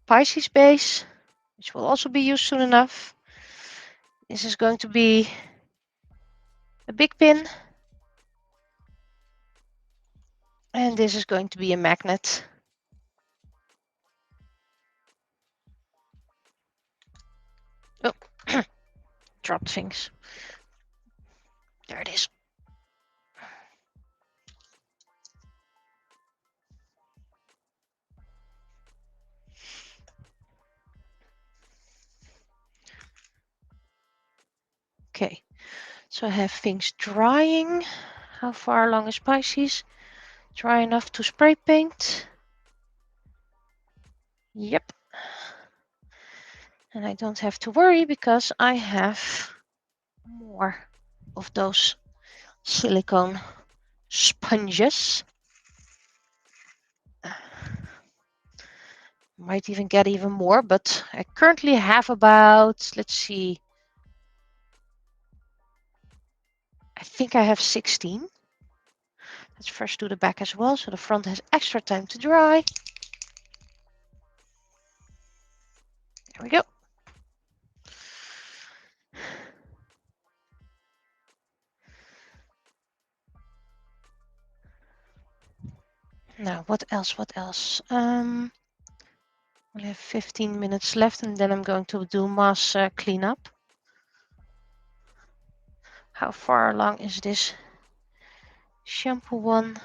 Pisces base, which will also be used soon enough. This is going to be a big pin. And this is going to be a magnet. Oh, dropped things. There it is. Okay, so I have things drying. How far along is Pisces? Dry enough to spray paint. Yep. And I don't have to worry because I have more of those silicone sponges. Might even get even more, but I currently have about, let's see, I think I have 16. Let's first do the back as well, so the front has extra time to dry. There we go. Now, what else? What else? We have 15 minutes left, and then I'm going to do mass cleanup. How far along is this shampoo one?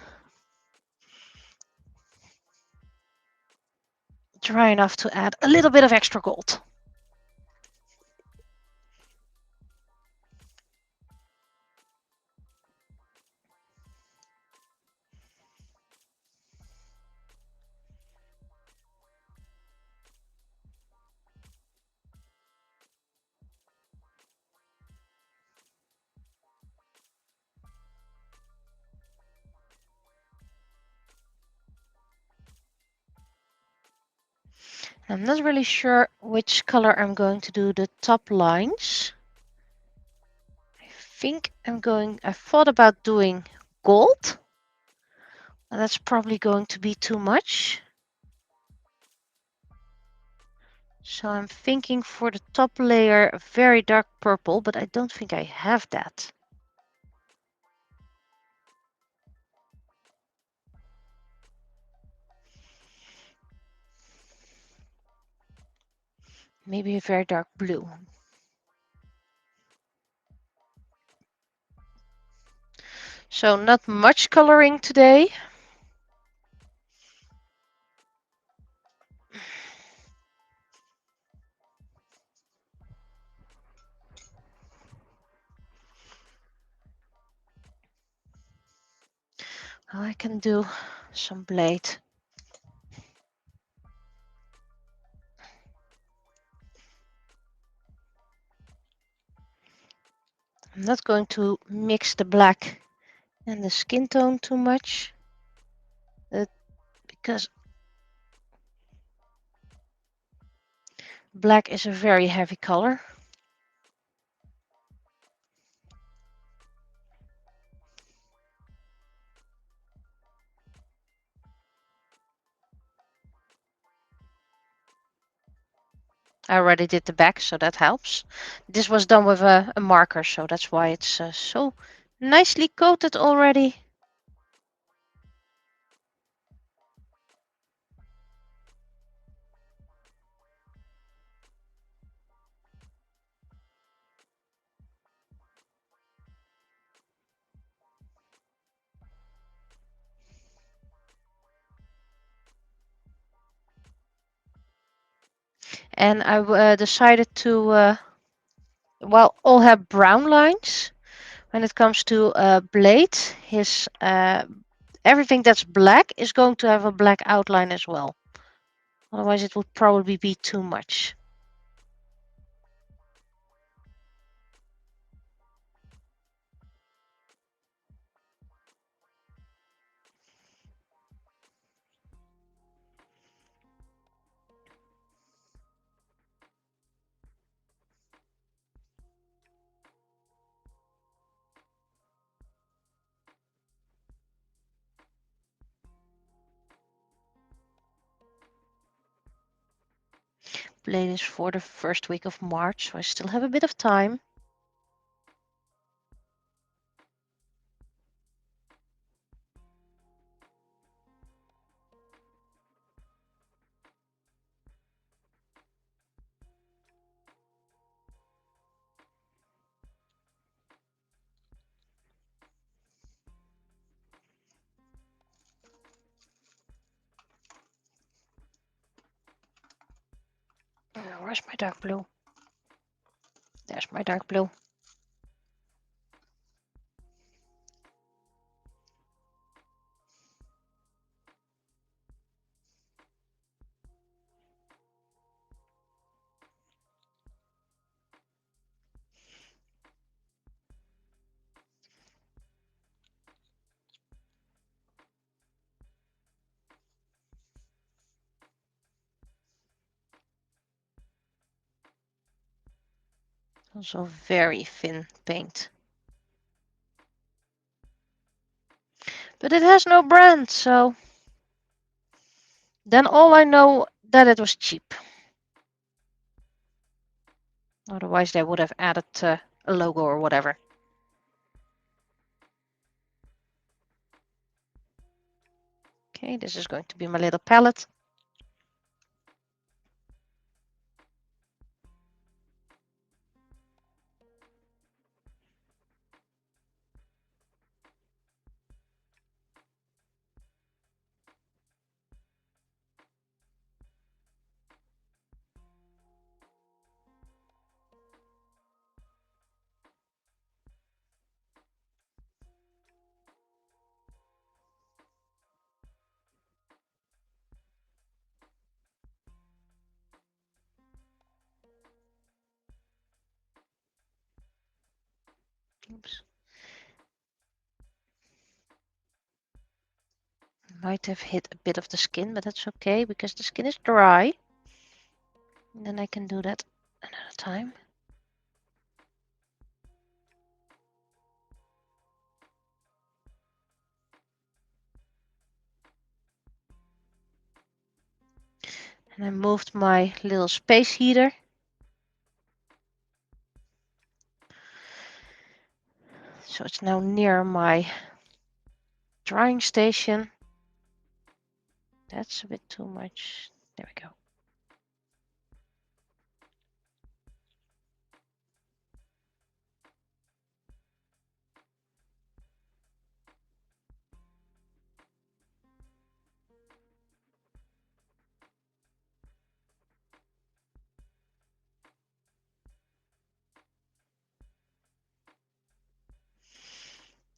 Dry enough to add a little bit of extra gold. I'm not really sure which color I'm going to do the top lines. I thought about doing gold. And that's probably going to be too much. So I'm thinking for the top layer, a very dark purple, but I don't think I have that. Maybe a very dark blue. So not much coloring today. Well, I can do some blade. I'm not going to mix the black and the skin tone too much, because black is a very heavy color. I already did the back, so that helps. This was done with a marker, so that's why it's so nicely coated already. And I decided to, well, all have brown lines. When it comes to blade, his everything that's black is going to have a black outline as well. Otherwise, it would probably be too much. Blade is for the first week of March, so I still have a bit of time. Where's my dark blue? There's my dark blue. Also very thin paint. But it has no brand, so then all I know that it was cheap. Otherwise they would have added a logo or whatever. Okay, this is going to be my little palette. Oops. Might have hit a bit of the skin, but that's okay because the skin is dry. And then I can do that another time. And I moved my little space heater. So it's now near my drying station. That's a bit too much. There we go.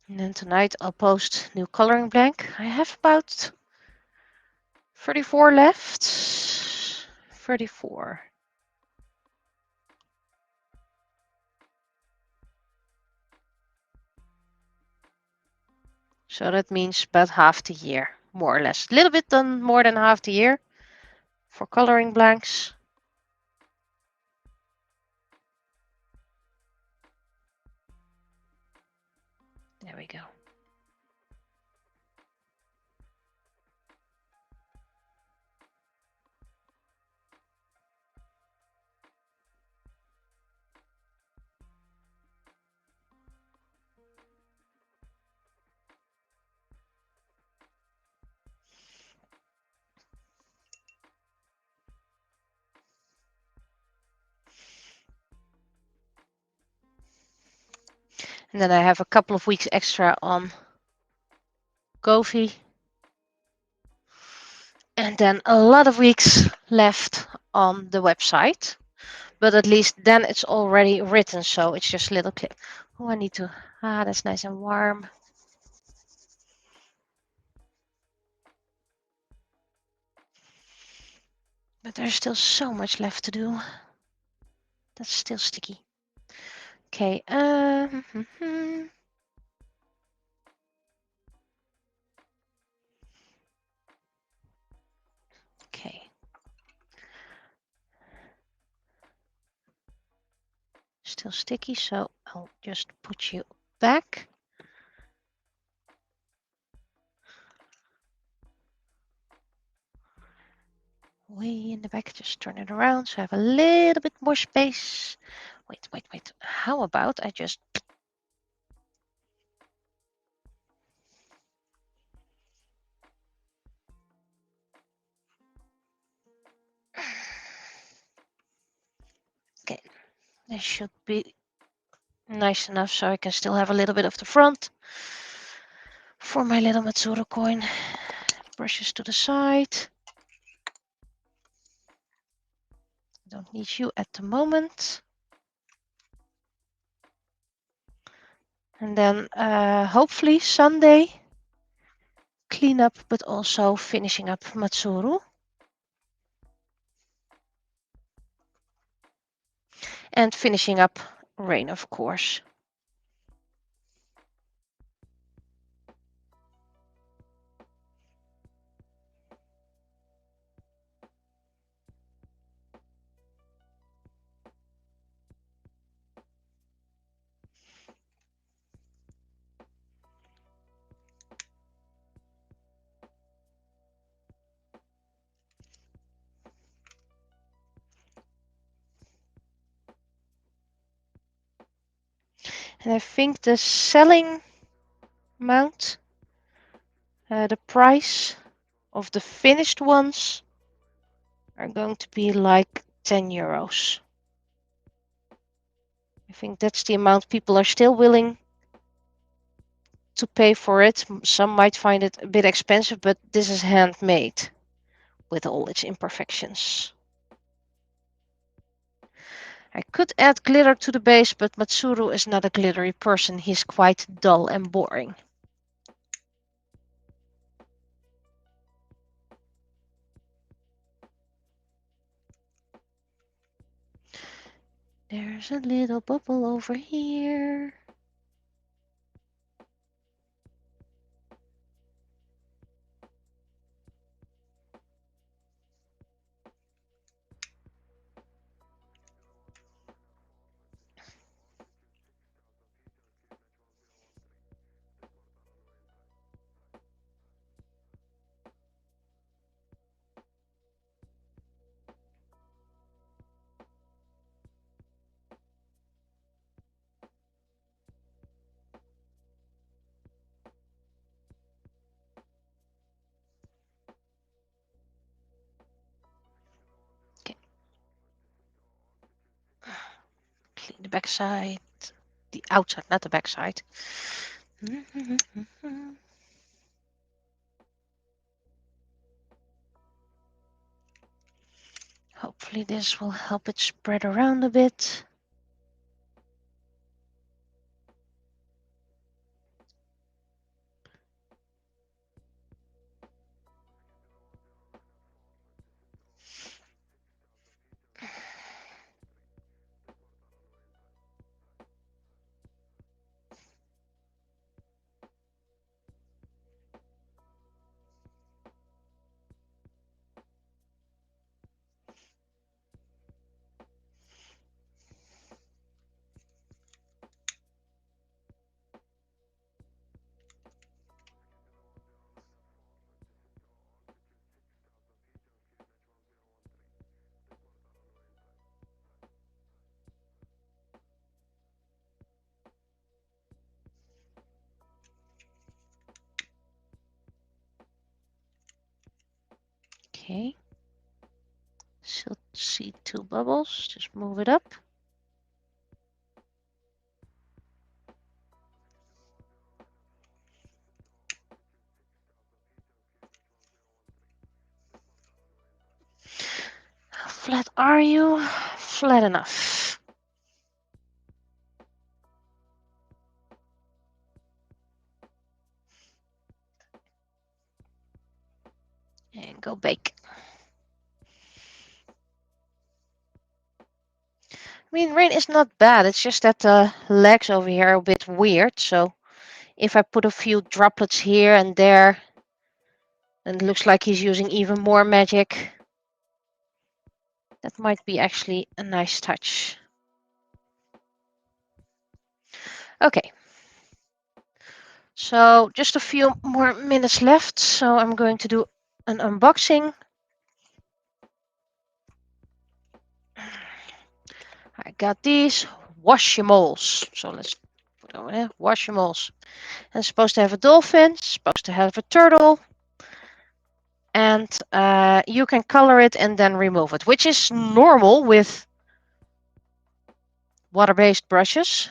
And then tonight I'll post new coloring blank. I have about 34 left. 34. So that means about half the year, more or less. A little bit more than half the year for coloring blanks. There we go. And then I have a couple of weeks extra on Govi. And then a lot of weeks left on the website. But at least then it's already written, so it's just a little clip. Oh, I need to, that's nice and warm. But there's still so much left to do. That's still sticky. Okay, okay. Still sticky, so I'll just put you back. Way in the back, just turn it around so I have a little bit more space. Wait. How about I just... Okay, this should be nice enough so I can still have a little bit of the front for my little Matsuro coin. Brushes to the side. Don't need you at the moment. And then hopefully Sunday, clean up, but also finishing up Matsuru. And finishing up Rain, of course. And I think the selling amount, the price of the finished ones are going to be like 10 euros. I think that's the amount people are still willing to pay for it. Some might find it a bit expensive, but this is handmade with all its imperfections. I could add glitter to the base, but Matsuru is not a glittery person. He's quite dull and boring. There's a little bubble over here. Clean the backside, the outside, not the backside. Hopefully this will help it spread around a bit. Okay. Still see two bubbles. Just move it up. flat are you? Flat enough. And go bake. I mean, rain is not bad. It's just that the legs over here are a bit weird. So if I put a few droplets here and there, then it looks like he's using even more magic. That might be actually a nice touch. Okay. So just a few more minutes left. So I'm going to do an unboxing. I got these washimals. So let's put over there, washimals. And it's supposed to have a dolphin, it's supposed to have a turtle. And you can color it and then remove it, which is normal with water-based brushes.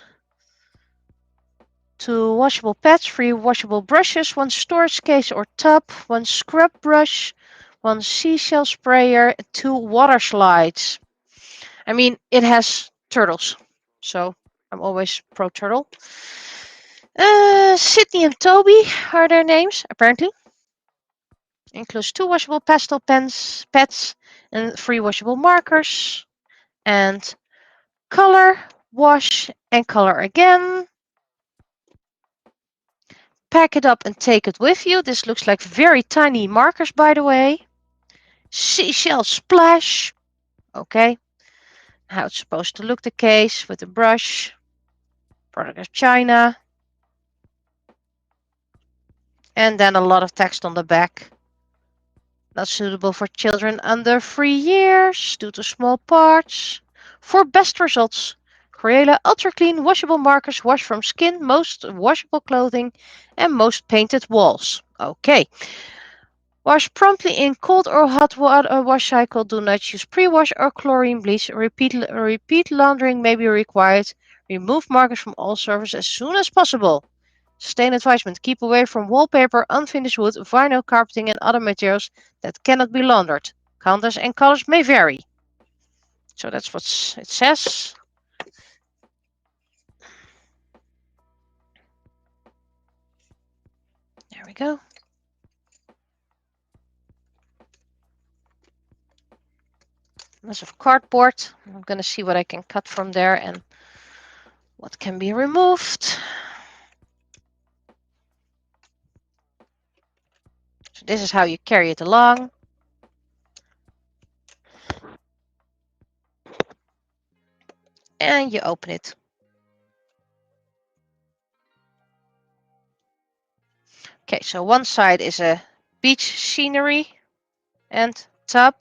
2 washable pads, 3 washable brushes, 1 storage case or tub, 1 scrub brush, 1 seashell sprayer, 2 water slides. I mean, it has turtles, so I'm always pro turtle. Sydney and Toby are their names, apparently. Includes 2 washable pastel pens, pads, and 3 washable markers. And color, wash, and color again. Pack it up and take it with you. This looks like very tiny markers, by the way. Seashell splash. Okay. How it's supposed to look, the case with the brush. Product of China. And then a lot of text on the back. Not suitable for children under 3 years due to small parts. For best results, Crayola Ultra Clean Washable Markers wash from skin, most washable clothing, and most painted walls. Okay. Wash promptly in cold or hot water wash cycle. Do not use pre-wash or chlorine bleach. Repeat laundering may be required. Remove markers from all surfaces as soon as possible. Stain advisement. Keep away from wallpaper, unfinished wood, vinyl carpeting, and other materials that cannot be laundered. Counters and colors may vary. So that's what it says. There we go. Lots of cardboard. I'm going to see what I can cut from there and what can be removed. So this is how you carry it along. And you open it. Okay, so one side is a beach scenery and tub.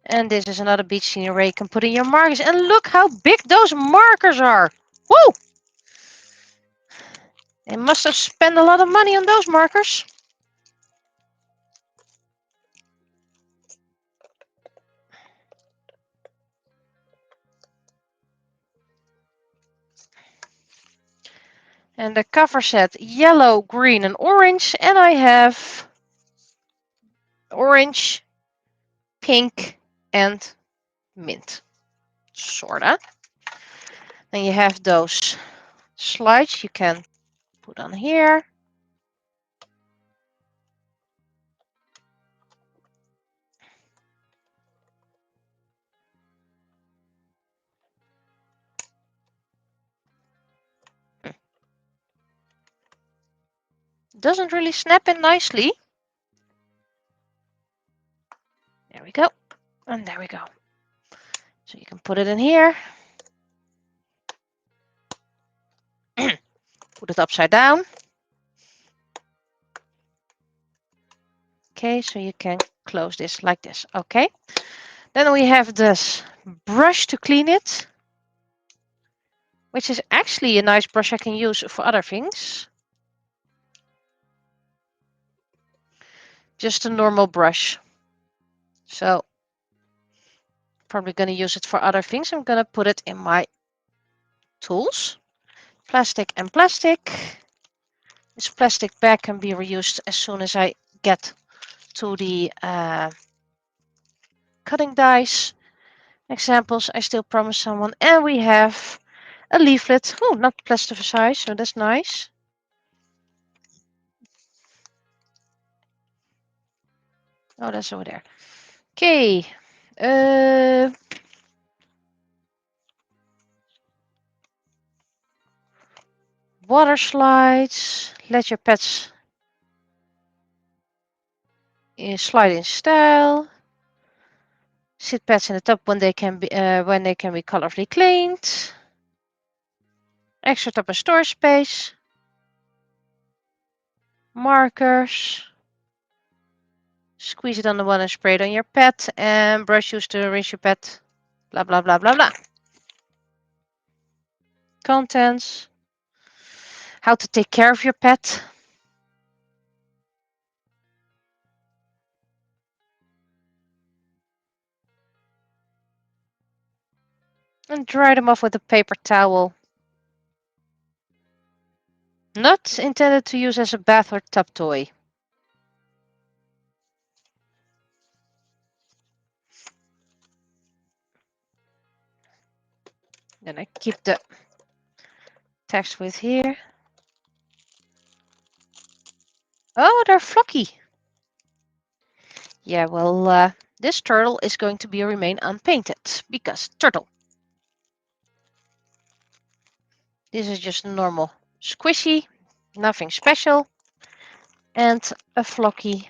And this is another beach scenery you can put in your markers. And look how big those markers are. Woo! They must have spent a lot of money on those markers. And the cover set yellow, green, and orange. And I have orange, pink, and mint. Sorta. Then you have those slides you can put on here. Doesn't really snap in nicely. There we go. And there we go. So you can put it in here. Put it upside down. Okay, so you can close this like this. Okay. Then we have this brush to clean it, which is actually a nice brush I can use for other things. Just a normal brush. So probably going to use it for other things. I'm going to put it in my tools. Plastic and plastic. This plastic bag can be reused as soon as I get to the cutting dies. examples I still promise someone. And we have a leaflet. Oh, not plasticized, so that's nice. Oh, that's over there. Okay. Water slides. Let your pets slide in style. Sit pets in the tub when they can be colorfully cleaned. Extra tub and storage space. Markers. Squeeze it on the one and spray it on your pet. And brush used to rinse your pet. Blah blah blah blah blah. Contents. How to take care of your pet. And dry them off with a paper towel. Not intended to use as a bath or tub toy. Then I keep the text with here. Oh, they're flocky. Yeah, well, this turtle is going to remain unpainted because turtle. This is just normal squishy, nothing special, and a flocky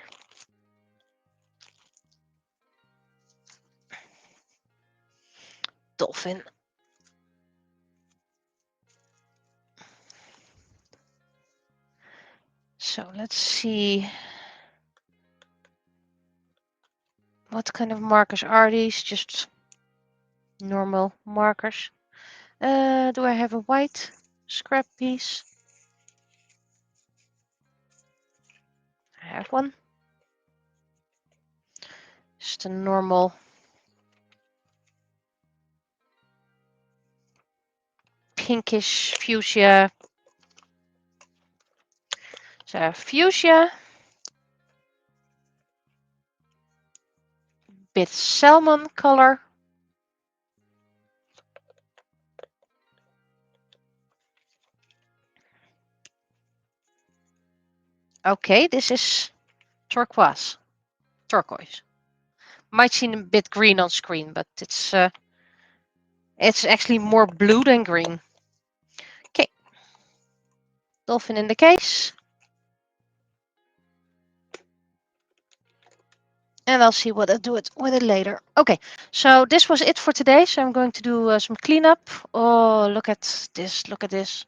dolphin. So let's see. What kind of markers are these? Just normal markers. Do I have a white scrap piece? I have one. Just a normal pinkish fuchsia. So fuchsia, bit salmon color. Okay, this is turquoise. Might seem a bit green on screen, but it's actually more blue than green. Okay, dolphin in the case. And I'll see what I do with it later. Okay, so this was it for today. So I'm going to do some cleanup. Oh, look at this. Look at this.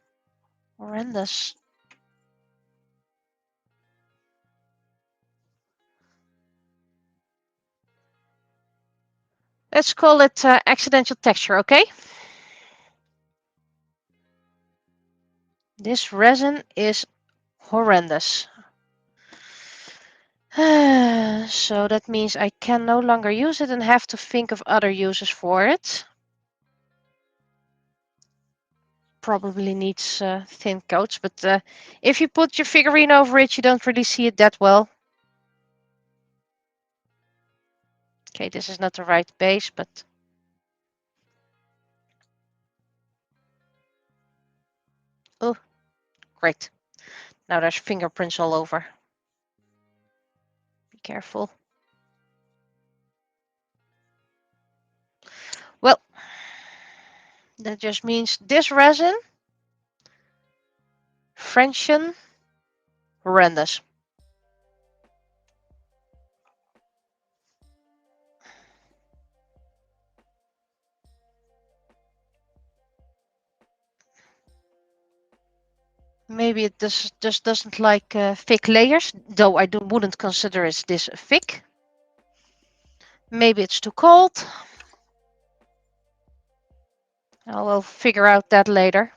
Horrendous. Let's call it accidental texture, okay? This resin is horrendous. So that means I can no longer use it and have to think of other uses for it. Probably needs thin coats, but if you put your figurine over it, you don't really see it that well. Okay, this is not the right base, but oh, great. Now there's fingerprints all over. Be careful. Well, that just means this resin, Frenchian, horrendous. Maybe it just doesn't like thick layers, though I wouldn't consider it this thick. Maybe it's too cold. I will figure out that later.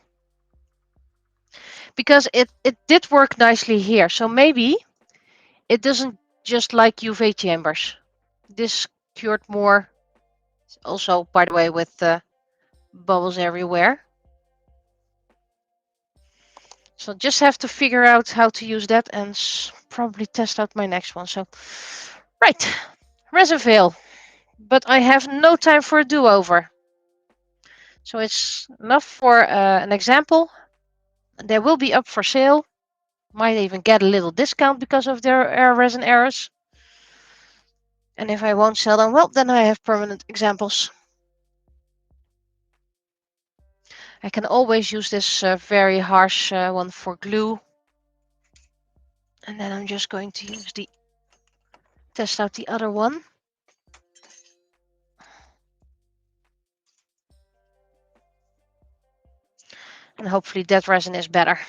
Because it did work nicely here, so maybe it doesn't just like UV chambers. This cured more. Also, by the way, with bubbles everywhere. So just have to figure out how to use that and probably test out my next one. So, right, Resin veil. but I have no time for a do-over. So it's enough for an example. They will be up for sale. Might even get a little discount because of their resin errors. And if I won't sell them, well, then I have permanent examples. I can always use this very harsh one for glue. And then I'm just going to test out the other one. And hopefully that resin is better.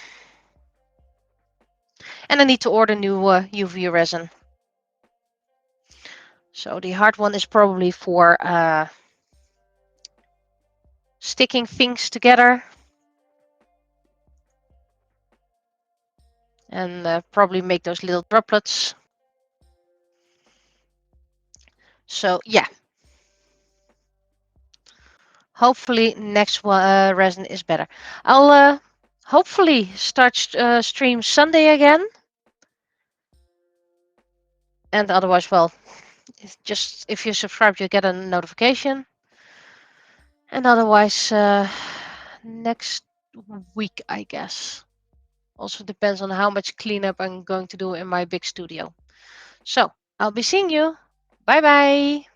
And I need to order new UV resin. So the hard one is probably for sticking things together. And probably make those little droplets. So yeah. Hopefully next resin is better. I'll hopefully start stream Sunday again. And otherwise, well, just if you subscribe, you get a notification. And otherwise, next week, I guess. Also depends on how much cleanup I'm going to do in my big studio. So I'll be seeing you. Bye bye.